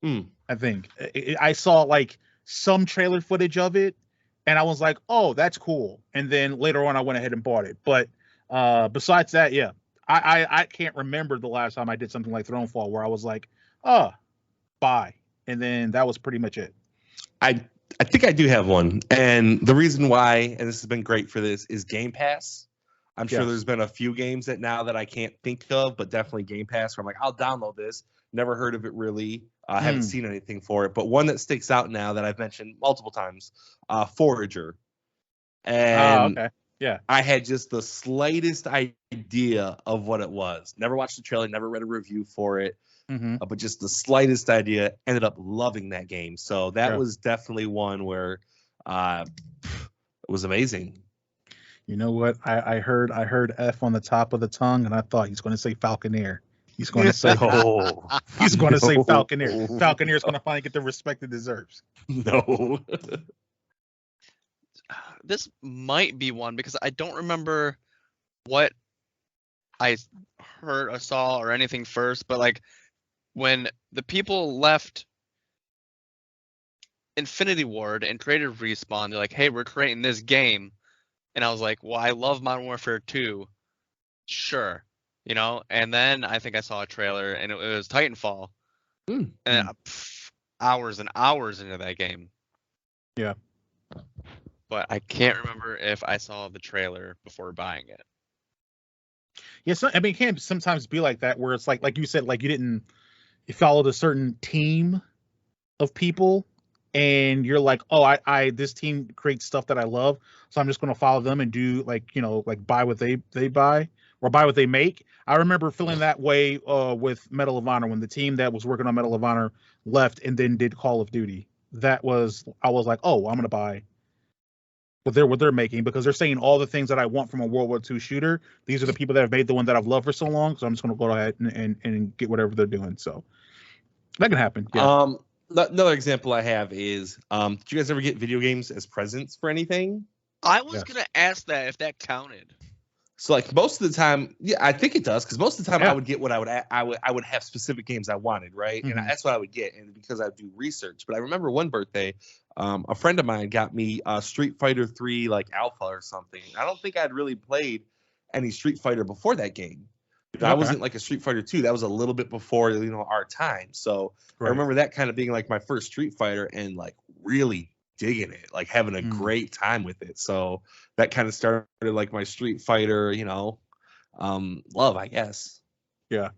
I think I saw like some trailer footage of it, and I was like, "Oh, that's cool." And then later on, I went ahead and bought it. But besides that, yeah, I can't remember the last time I did something like Thronefall where I was like, "Oh, buy," and then that was pretty much it. I think I do have one, and the reason why, and this has been great for this, is Game Pass. I'm sure there's been a few games that I can't think of, but definitely Game Pass where I'm like, I'll download this. Never heard of it really. I haven't seen anything for it, but one that sticks out now that I've mentioned multiple times, Forager. And okay. Yeah. I had just the slightest idea of what it was. Never watched the trailer, never read a review for it, but just the slightest idea. Ended up loving that game. So that was definitely one where it was amazing. You know what? I heard F on the top of the tongue, and I thought he's going to say Falconeer. He's going to say he's going to say Falconeer. Falconeer's going to finally get the respect it deserves. No. this might be one because I don't remember what I heard or saw or anything first, but like when the people left Infinity Ward and created Respawn, they're like, hey, we're creating this game. And I was like, well, I love Modern Warfare 2. Sure. And then I think I saw a trailer and it was Titanfall. And hours and hours into that game. Yeah. But I can't remember if I saw the trailer before buying it. Yeah, so, I mean, it can sometimes be like that where it's like you said, like you followed a certain team of people and you're like, oh, I this team creates stuff that I love, so I'm just going to follow them and do like buy what they buy or buy what they make. I remember feeling that way with Medal of Honor when the team that was working on Medal of Honor left and then did Call of Duty. I was like, oh, I'm going to buy what they're making because they're saying all the things that I want from a World War II shooter. These are the people that have made the one that I've loved for so long, so I'm just going to go ahead and get whatever they're doing. So that can happen. Yeah. Another example I have is, did you guys ever get video games as presents for anything? I was gonna ask that if that counted. So like most of the time, yeah, I think it does because most of the time I would get what I would have specific games I wanted, right? Mm-hmm. And that's what I would get, and because I do research. But I remember one birthday, a friend of mine got me Street Fighter 3 like Alpha or something. I don't think I'd really played any Street Fighter before that game. I wasn't like a Street Fighter 2. That was a little bit before our time. So I remember that kind of being like my first Street Fighter and like really digging it, like having a great time with it. So that kind of started like my Street Fighter, love, I guess. Yeah.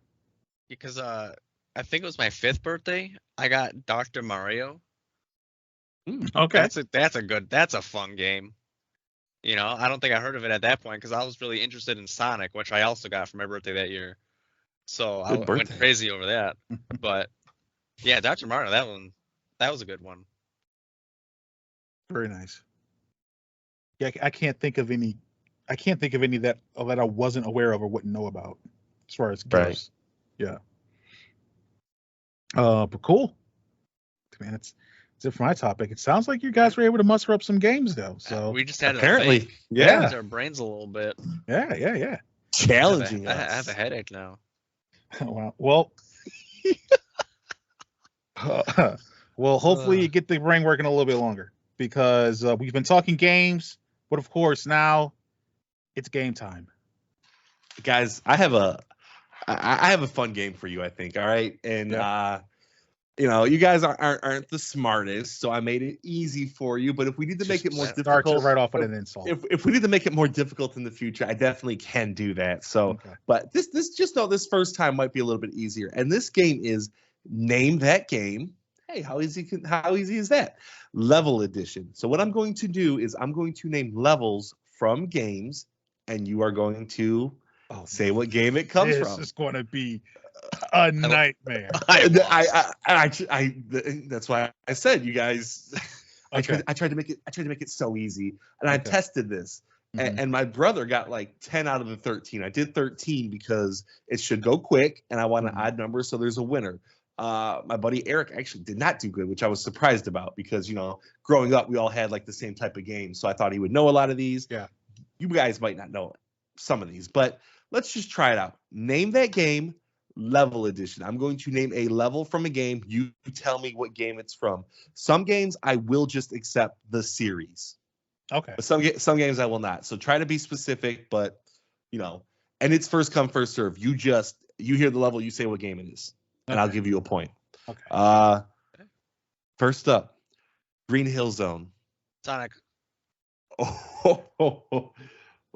Because I think it was my 5th birthday. I got Dr. Mario. Okay. That's a fun game. I don't think I heard of it at that point because I was really interested in Sonic, which I also got for my birthday that year. So I went crazy over that. But yeah, Dr. Mario, that was a good one. Very nice. Yeah, I can't think of any that I wasn't aware of or wouldn't know about as far as games. Yeah. But cool. Man, that's it for my topic. It sounds like you guys were able to muster up some games though. So we just had apparently, to use our brains a little bit. Yeah. Challenging. I have a headache now. Well, hopefully you get the brain working a little bit longer because we've been talking games, but of course now it's game time. Guys, I have a fun game for you, I think. All right, and you guys aren't the smartest, so I made it easy for you. But if we need to make it more difficult, right off with an insult. If we need to make it more difficult in the future, I definitely can do that. So, but this this first time might be a little bit easier. And this game is Name That Game. Hey, how easy is that? Level edition. So what I'm going to do is I'm going to name levels from games, and you are going to say what game it comes from. This is going to be a nightmare. That's why I said you guys. I tried to make it so easy, and I tested this, and my brother got like 10 out of the 13. I did 13 because it should go quick, and I want an odd number, so there's a winner. My buddy Eric actually did not do good, which I was surprised about because growing up we all had like the same type of games, so I thought he would know a lot of these. Yeah, you guys might not know some of these, but let's just try it out. Name That Game. Level edition. I'm going to name a level from a game. You tell me what game it's from. Some games I will just accept the series. Okay. But some games I will not. So try to be specific, but and it's first come, first serve. You hear the level, you say what game it is, and I'll give you a point. Okay. First up, Green Hill Zone. Sonic.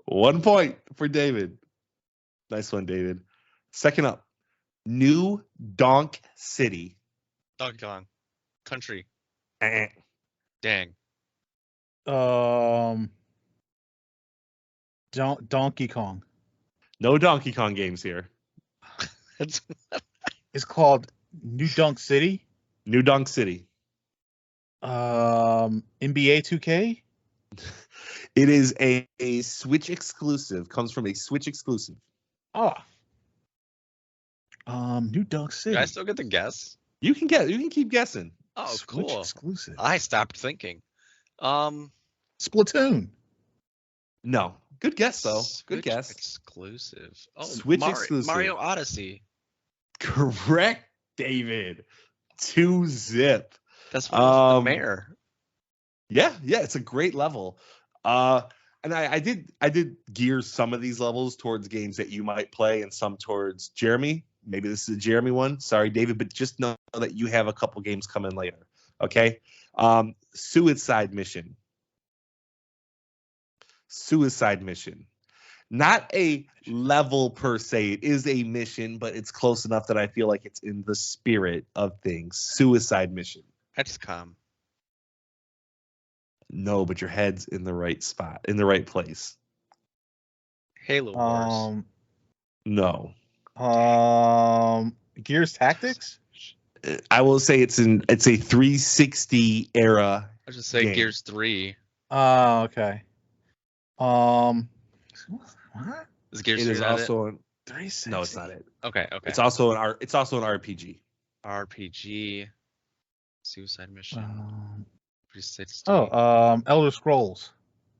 1 point for David. Nice one, David. Second up, New Donk City. Donkey Kong. Country. Dang. Donkey Kong. No Donkey Kong games here. It's called New Donk City. New Donk City. NBA 2K. It is a Switch exclusive. Comes from a Switch exclusive. New Donk City. Do I still get to guess? You can keep guessing. Oh, Switch cool. Exclusive. I stopped thinking. Splatoon. No. Good guess though. Good Switch guess. exclusive. Oh, Switch exclusive. Mario Odyssey. Correct, David. 2-zip. That's the mayor. Yeah, it's a great level. And I did gear some of these levels towards games that you might play and some towards Jeremy. Maybe this is a Jeremy one. Sorry, David, but just know that you have a couple games coming later. Okay. Suicide Mission. Not a level per se. It is a mission, but it's close enough that I feel like it's in the spirit of things. Suicide Mission. XCOM. No, but your head's in the right spot, in the right place. Halo Wars. No. Gears Tactics. I will say it's a 360 era. I was just say game. Gears 3. Oh, okay. What? Is Gears It 3 is not also it? 360. no, it's not it. Okay. It's also an RPG. RPG. Suicide Mission. 360. Elder Scrolls.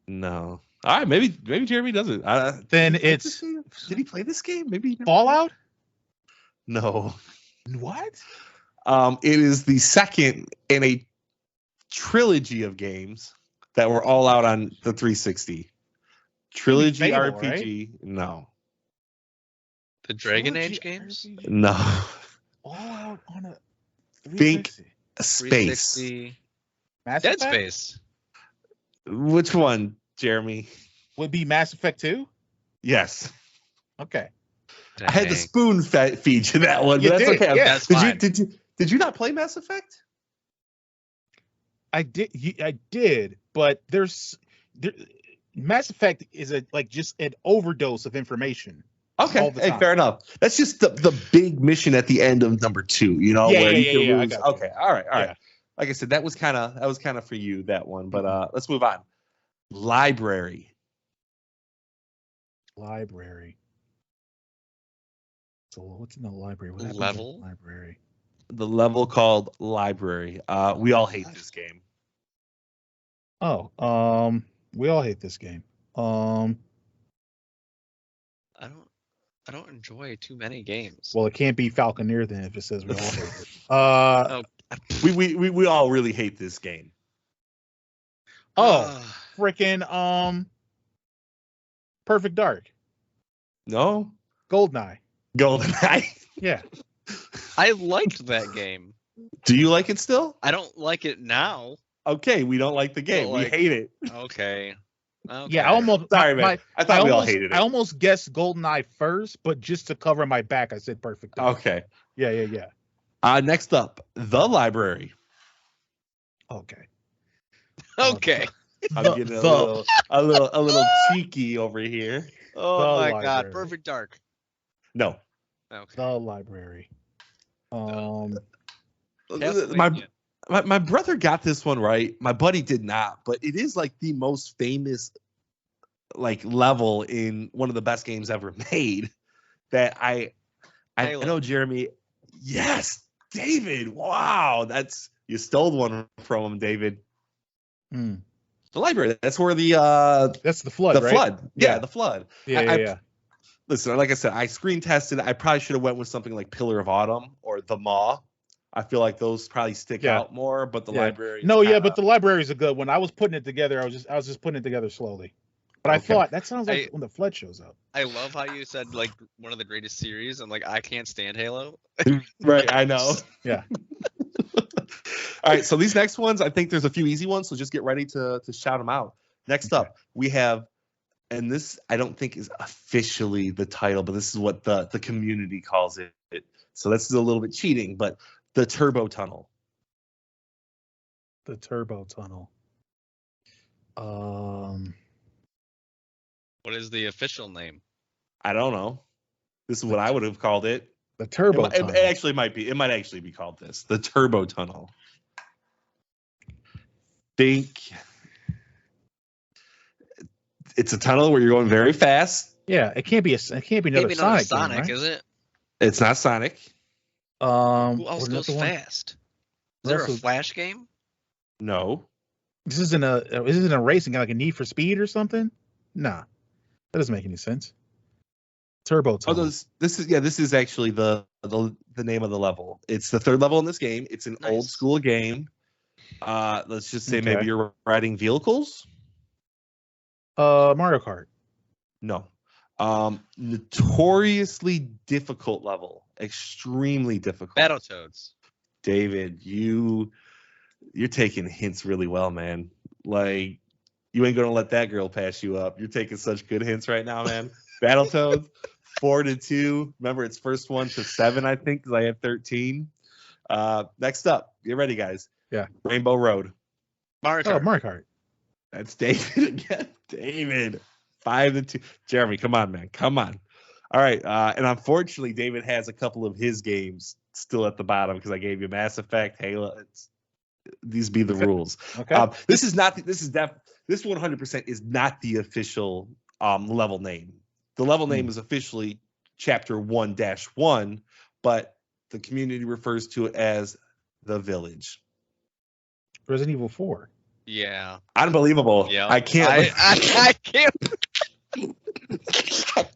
No. All right, maybe Jeremy does it. Then did he play it's this game? Did he play this game? Maybe Fallout. No. What? It is the second in a trilogy of games that were all out on the 360. Trilogy Fable, RPG. Right? No. The Dragon Trilogy Age games? RPG? No. All out on a 360. Think space. 360. Mass Dead Effect? Space. Which one, Jeremy? Would be Mass Effect 2? Yes. Okay. Dang. I had to spoon feed you that one, You but that's did, okay. yeah. That's fine. Did you not play Mass Effect? I did, but Mass Effect is just an overdose of information. Okay, all the hey, time. fair enough. That's just the big mission at the end of number 2, you know, Yeah, where you can I lose. got you. Okay, all right. Yeah. Like I said, that was kind of for you, that one. But let's move on. Library. So what's in the library? What happens Level? in the library? The level called Library. We all hate this game. Oh, we all hate this game. I don't enjoy too many games. Well, it can't be Falconeer then if it says we all hate it. Oh, We all really hate this game. Freaking Perfect Dark. No? Goldeneye. GoldenEye. Yeah. I liked that game. Do you like it still? I don't like it now. Okay, we don't like the game. Well, we hate it. Okay. Yeah, I almost. Sorry, man. I thought we all hated it. I almost guessed Goldeneye first, but just to cover my back, I said Perfect Dark. Okay. Yeah. Next up, The Library. Okay. Okay. I'm getting a little cheeky over here. Oh The my God. library. Perfect Dark. No. Okay. The Library. My brother got this one right. My buddy did not, but it is like the most famous level in one of the best games ever made. That I know, Jeremy. Yes, David. Wow, you stole one from him, David. The Library. That's where that's the flood. The right? flood. Yeah, Yeah. the flood. Yeah. Listen, like I said, I screen tested. I probably should have went with something like Pillar of Autumn or The Maw. I feel like those probably stick out more, but the library. But the library is a good one. I was putting it together. I was just putting it together slowly. But I thought that sounds like when the flood shows up. I love how you said one of the greatest series, and I can't stand Halo. Right, I know. Yeah. All right, so these next ones, I think there's a few easy ones, so just get ready to shout them out. Next up, we have, and this I don't think is officially the title, but this is what the community calls it. So this is a little bit cheating, but the Turbo Tunnel. The Turbo Tunnel. What is the official name? I don't know. This is what I would have called it. The Turbo Tunnel. It actually might be. It might actually be called this. The Turbo Tunnel. Think it's a tunnel where you're going very fast. Yeah, it can't be another Sonic game, right? Is it? It's not Sonic. Who else goes fast? Is there a Flash game? No. This isn't a racing like a Need for Speed or something. Nah, that doesn't make any sense. Turbo Oh, Tunnel. this is actually the name of the level. It's the third level in this game. It's an old school game. Let's just say maybe you're riding vehicles. Mario Kart. No. Notoriously difficult level. Extremely difficult. Battletoads. David, you're taking hints really well, man. Like, you ain't gonna let that girl pass you up. You're taking such good hints right now, man. Battletoads, 4-2. Remember, it's first one to 7, I think, because I have 13. Next up, get ready, guys. Yeah. Rainbow Road. Mario Kart. Oh, Mario Kart. That's David again. David, 5-2. Jeremy, come on, man. Come on. All right. And unfortunately, David has a couple of his games still at the bottom because I gave you Mass Effect, Halo. These be the rules. Okay. This 100% is not the official level name. The level name is officially Chapter 1-1, but the community refers to it as the Village. Resident Evil 4. Yeah. Unbelievable. Yeah. I can't. I can't.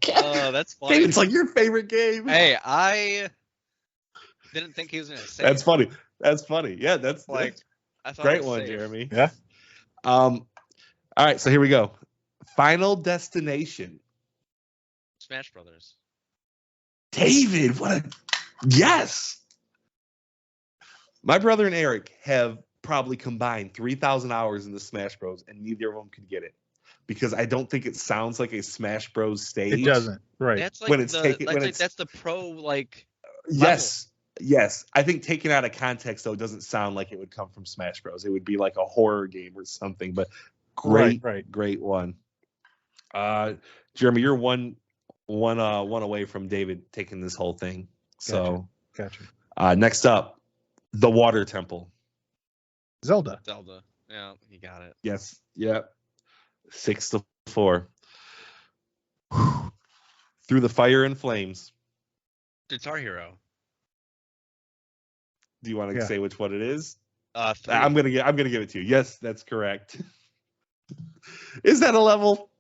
Oh, that's funny. David, it's like your favorite game. Hey, I didn't think he was gonna say. That's funny. That's funny. Yeah, that's like I thought great it was one, safe. Jeremy. Yeah. All right, so here we go. Final Destination. Smash Brothers. David, what a yes. My brother and Eric have probably combined 3,000 hours in the Smash Bros, and neither of them could get it because I don't think it sounds like a Smash Bros stage. It doesn't. Right. That's like When it's taken- when it's- that's the pro like. Yes. Yes. I think taken out of context, though, it doesn't sound like it would come from Smash Bros. It would be like a horror game or something, but great one. Jeremy, you're one away from David taking this whole thing. So Gotcha. Next up, the Water Temple. Zelda. Yeah, you got it. Yes. Yep. 6-4. Through the Fire and Flames. Guitar Hero. Do you want to say which one it is? 3. I'm gonna give it to you. Yes, that's correct. Is that a level?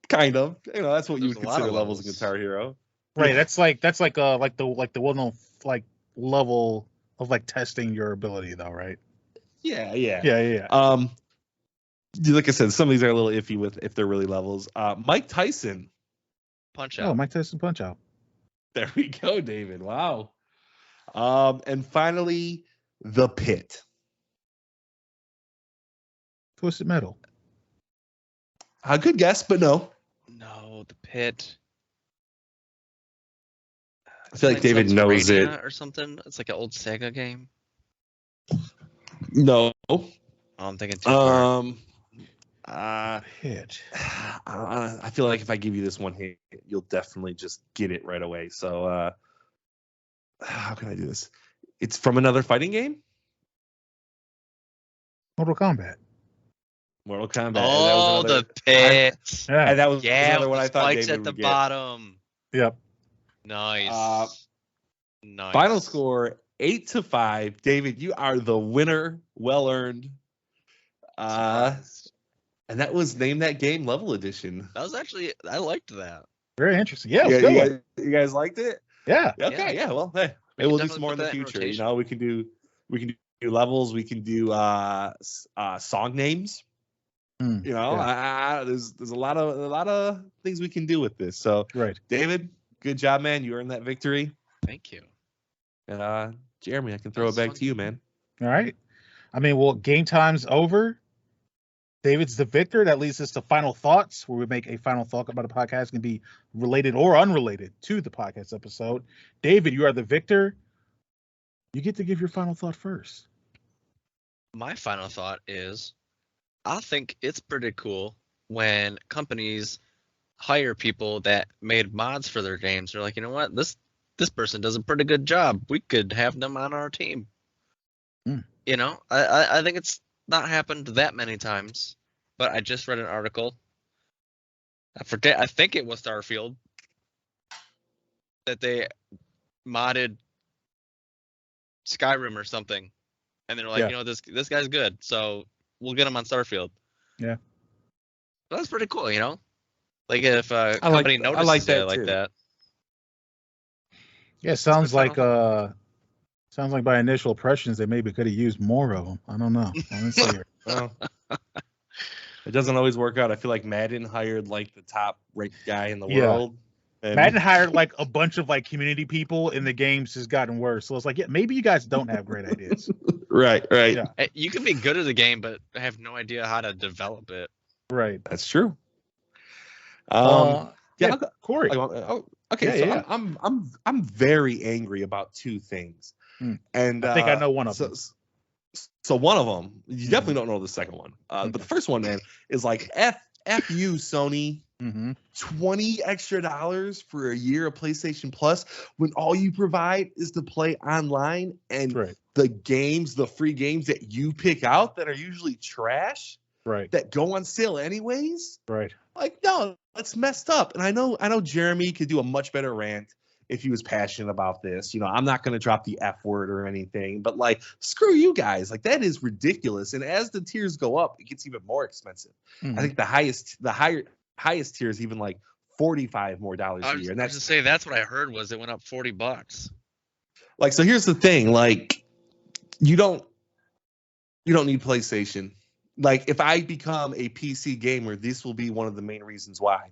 Kind of. You know, that's what you would consider levels in Guitar Hero. Right. Yeah. That's like the well-known like level of like testing your ability though, right? Yeah. Like I said, some of these are a little iffy with if they're really levels. Mike Tyson. Punch Out. Oh, Mike Tyson Punch Out. There we go, David. Wow. And finally, The Pit. Twisted Metal. A good guess, but no. No, The Pit. I feel like David knows it. Or something. It's like an old Sega game. No. I'm thinking too far. Pit. I feel like if I give you this one hint, you'll definitely just get it right away. So, how can I do this? It's from another fighting game? Mortal Kombat. Oh, The Pit. And that was Yeah, another one I thought spikes David at the would get. bottom. Yep. Nice. Nice. Final score 8-5. David, you are the winner. Well earned. And that was Name That Game Level Edition. That was actually, I liked that. Very interesting. Yeah, it was good. You guys liked it? Yeah. Okay. Yeah. Well, hey, maybe we'll do some more in the future. You know, we can do levels. We can do song names. You know, there's a lot of things we can do with this. So, David, good job, man. You earned that victory. Thank you. And Jeremy, I can throw it back to you, man. All right. I mean, well, game time's over. David's the victor. That leads us to final thoughts, where we make a final thought about a podcast. It can be related or unrelated to the podcast episode. David, you are the victor. You get to give your final thought first. My final thought is, I think it's pretty cool when companies hire people that made mods for their games. They're like, you know what, this person does a pretty good job. We could have them on our team. You know, I think it's not happened that many times, but I just read an article. I forget. I think it was Starfield that they modded Skyrim or something, and they're like, you know, this guy's good. So we'll get them on Starfield. Yeah. Well, that's pretty cool, you know. Like if a company notices like that like too. that. Yeah, sounds like by initial impressions they maybe could have used more of them. I don't know. Honestly. Well, it doesn't always work out. I feel like Madden hired like the top ranked guy in the world. And Madden hired like a bunch of like community people, and the game's just gotten worse. So it's like, yeah, maybe you guys don't have great ideas. right. Yeah. You can be good at the game, but have no idea how to develop it. Right. That's true. Yeah, Corey. Okay, Yeah, I'm very angry about two things, and I think I know one of them. So one of them, you definitely don't know the second one. But the first one, man, is like F you, Sony. $20 extra for a year of PlayStation Plus when all you provide is to play online, and the free games that you pick out that are usually trash, that go on sale anyways. Right. Like, no, that's messed up. And I know Jeremy could do a much better rant if he was passionate about this. You know, I'm not going to drop the F word or anything, but like, screw you guys. Like, that is ridiculous. And as the tiers go up, it gets even more expensive. I think the highest tier is even like $45 more a year. And that's to say, that's what I heard was it went up $40. Like, so here's the thing, like, you don't need PlayStation. Like, if I become a PC gamer, this will be one of the main reasons why.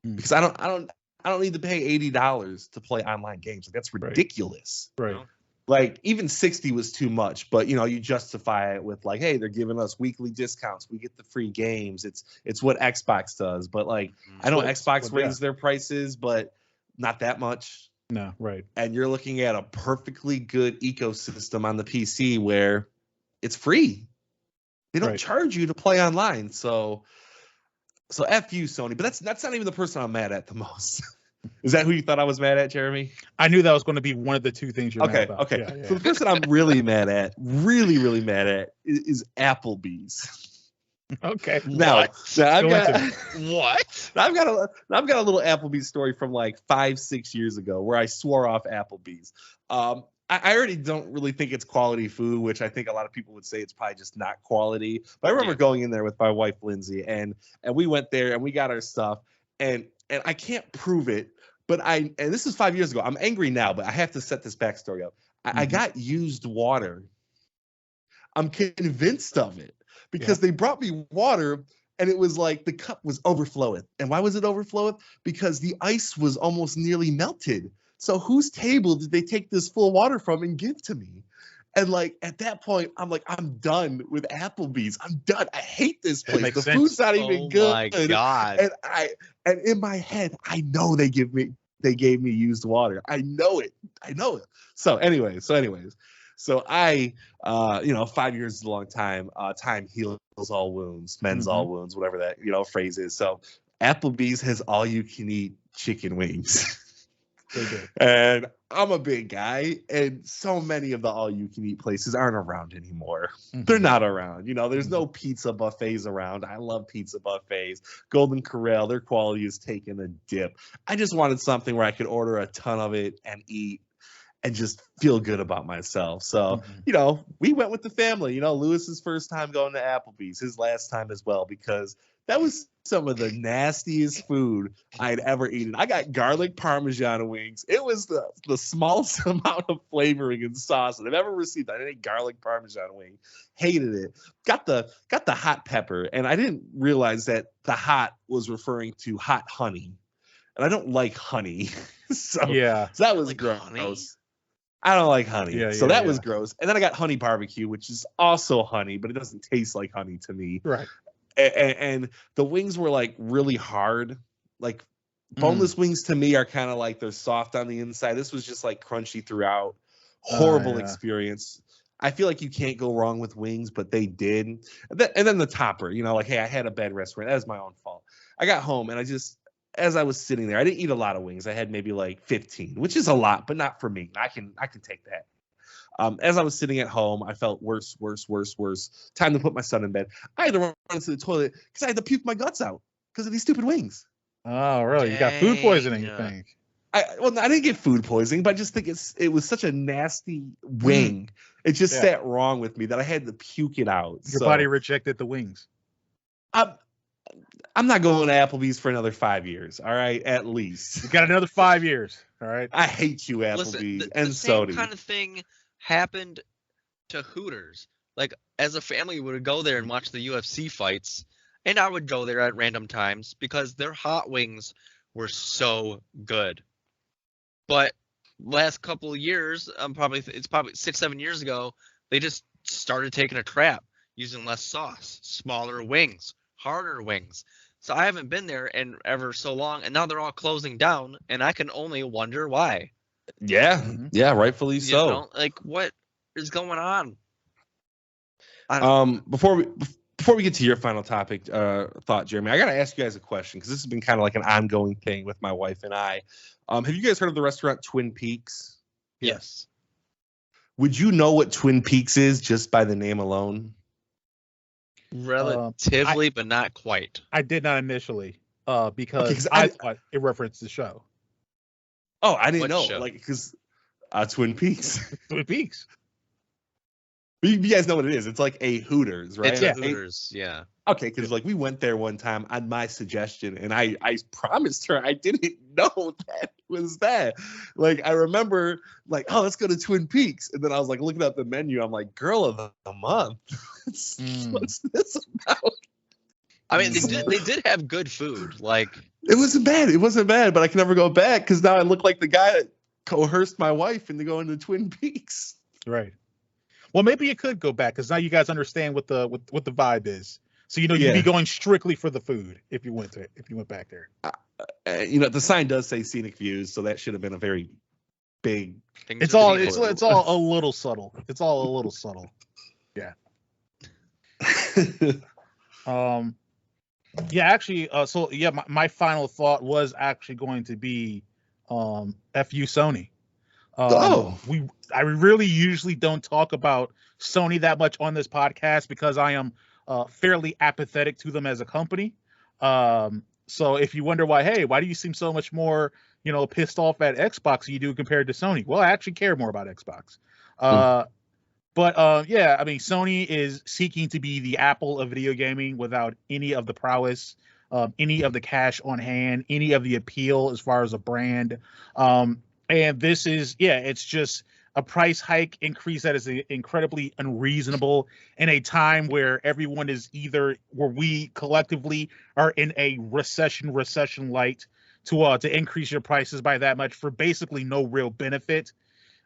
Because I don't need to pay $80 to play online games. Like, that's ridiculous. Right. Like, even 60 was too much, but you know, you justify it with like, hey, they're giving us weekly discounts. We get the free games. It's what Xbox does. But like, I know Xbox raised their prices, but not that much. No, right. And you're looking at a perfectly good ecosystem on the PC where it's free. They don't charge you to play online. So F you, Sony. But that's not even the person I'm mad at the most. Is that who you thought I was mad at, Jeremy? I knew that was going to be one of the two things you're mad about. Okay. Yeah. So the person I'm really mad at, really mad at, is Applebee's. Okay. Now I've got what? I've got a little Applebee's story from like 5-6 years ago where I swore off Applebee's. I already don't really think it's quality food, which I think a lot of people would say it's probably just not quality. But I remember going in there with my wife Lindsay, and we went there and we got our stuff, and I can't prove it, but and this is 5 years ago. I'm angry now, but I have to set this backstory up. I got used water. I'm convinced of it because they brought me water, and it was like the cup was overflowing. And why was it overflowing? Because the ice was almost nearly melted. So whose table did they take this full water from and give to me? And like at that point, I'm like, I'm done with Applebee's. I'm done. I hate this place. The food's not even good. Oh my God. And in my head, I know they gave me used water. I know it. So anyways, I 5 years is a long time. Time heals all wounds, mends all wounds, whatever that phrase is. So Applebee's has all you can eat chicken wings. And I'm a big guy, and so many of the all-you-can-eat places aren't around anymore. They're not around. There's no pizza buffets around. I love pizza buffets. Golden Corral, their quality is taking a dip. I just wanted something where I could order a ton of it and eat and just feel good about myself. So, we went with the family. Lewis's first time going to Applebee's, his last time as well, because that was some of the nastiest food I'd ever eaten. I got garlic Parmesan wings. It was the smallest amount of flavoring and sauce that I've ever received. I didn't eat garlic Parmesan wing. Hated it. Got the hot pepper, and I didn't realize that the hot was referring to hot honey. And I don't like honey. so that was gross. Honey. I don't like honey. That was gross. And then I got honey barbecue, which is also honey, but it doesn't taste like honey to me. Right. And the wings were like really hard. Like boneless wings to me are kind of like they're soft on the inside. This was just like crunchy throughout. Horrible experience. I feel like you can't go wrong with wings, but they did. And then the topper, hey, I had a bad restaurant. That was my own fault. I got home and as I was sitting there, I didn't eat a lot of wings. I had maybe like 15, which is a lot, but not for me. I can take that. As I was sitting at home, I felt worse. Time to put my son in bed. I had to run to the toilet because I had to puke my guts out because of these stupid wings. Oh, really? You got food poisoning, you think? I didn't get food poisoning, but I just think it was such a nasty wing. It just sat wrong with me that I had to puke it out. Your body rejected the wings. I'm not going to Applebee's for another 5 years. All right, at least. You got another 5 years. All right. I hate you, Applebee's. Listen, and the same Sony. kind of thing happened to Hooters. Like, as a family, we would go there and watch the UFC fights, and I would go there at random times because their hot wings were so good. But last couple of years, it's probably 6-7 years ago, they just started taking a crap, using less sauce, smaller wings, harder wings. So I haven't been there in ever so long, and now they're all closing down, and I can only wonder why. Yeah, yeah, rightfully You so. know, like, what is going on? Before we get to your final topic, thought, Jeremy, I got to ask you guys a question because this has been kind of like an ongoing thing with my wife and I. Have you guys heard of the restaurant Twin Peaks? Yes. Would you know what Twin Peaks is just by the name alone? Relatively, but not quite. I did not initially, because I thought it referenced the show. Oh, I didn't What know, show? like, because Twin Peaks. Twin Peaks. You guys know what it is. It's like a Hooters, right? It's a Hooters, yeah. Okay, because like we went there one time on my suggestion, and I promised her I didn't know that was that. Like I remember, like, oh, let's go to Twin Peaks, and then I was like looking at the menu. I'm like, girl of the month. What's this about? I mean, they did have good food. Like, it wasn't bad. It wasn't bad, but I can never go back because now I look like the guy that coerced my wife into going to Twin Peaks. Right. Well, maybe you could go back because now you guys understand what the vibe is. So you'd be going strictly for the food if you went back there. The sign does say scenic views, so that should have been a very big. It's all a little subtle. It's all a little subtle. Yeah. Yeah. Actually, my final thought was actually going to be, fu Sony. I really usually don't talk about Sony that much on this podcast because I am fairly apathetic to them as a company. So if you wonder why do you seem so much more, pissed off at Xbox than you do compared to Sony? Well, I actually care more about Xbox. But I mean, Sony is seeking to be the Apple of video gaming without any of the prowess, any of the cash on hand, any of the appeal as far as a brand. And this is, it's just a price hike increase that is incredibly unreasonable in a time where everyone is where we collectively are in a recession light to increase your prices by that much for basically no real benefit.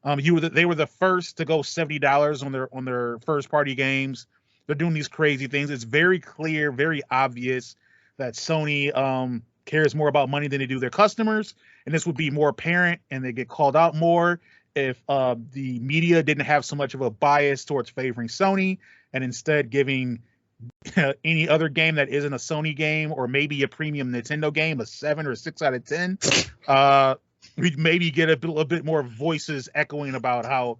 They were the first to go $70 on their first party games. They're doing these crazy things. It's very clear, very obvious that Sony cares more about money than they do their customers. And this would be more apparent and they get called out more if the media didn't have so much of a bias towards favoring Sony and instead giving any other game that isn't a Sony game or maybe a premium Nintendo game a 7 or 6 out of 10. We'd maybe get a bit more voices echoing about how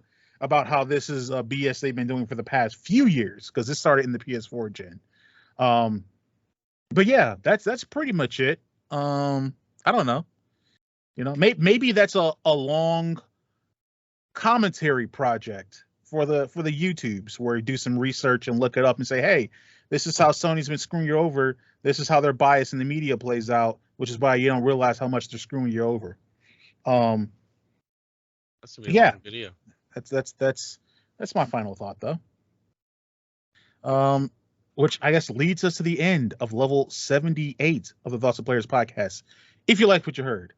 this is a BS they've been doing for the past few years because this started in the PS4 gen. But yeah, that's pretty much it. I don't know. Maybe that's a long commentary project for the YouTubes where you do some research and look it up and say, hey, this is how Sony's been screwing you over. This is how their bias in the media plays out, which is why you don't realize how much they're screwing you over. That's a really long video. That's my final thought though. Which I guess leads us to the end of level 78 of the Thoughts of Players podcast. If you liked what you heard,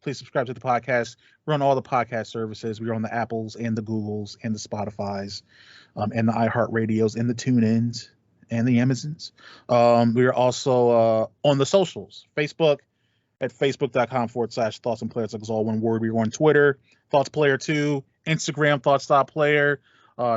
please subscribe to the podcast. We're on all the podcast services. We're on the Apples and the Googles and the Spotifys, and the iHeartRadios and the TuneIns and the Amazons. We are also on the socials. Facebook at facebook.com/Thoughts and Players. Like it's all one word. We're on Twitter, Thoughts Player 2, Instagram, Thoughts.Player,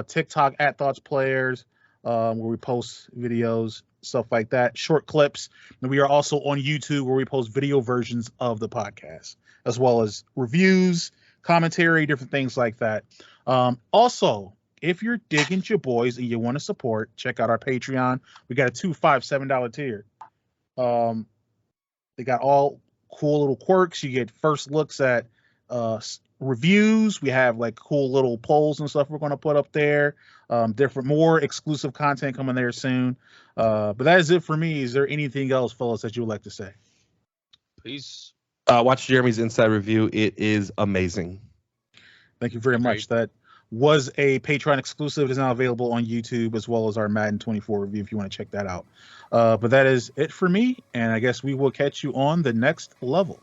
TikTok at Thoughts Players, where we post videos, stuff like that, short clips. And we are also on YouTube where we post video versions of the podcast, as well as reviews, commentary, different things like that. Also, if you're digging your boys and you want to support, check out our Patreon. We got a $2, $5, $7 tier. They got all cool little quirks. You get first looks at reviews. We have like cool little polls and stuff we're going to put up there. Different, more exclusive content coming there soon. But that is it for me. Is there anything else, fellas, that you would like to say? Peace. Watch Jeremy's Inside Review. It is amazing. Thank you very much. That was a Patreon exclusive. It is now available on YouTube as well as our Madden 24 review if you want to check that out. But that is it for me, and I guess we will catch you on the next level.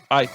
Bye.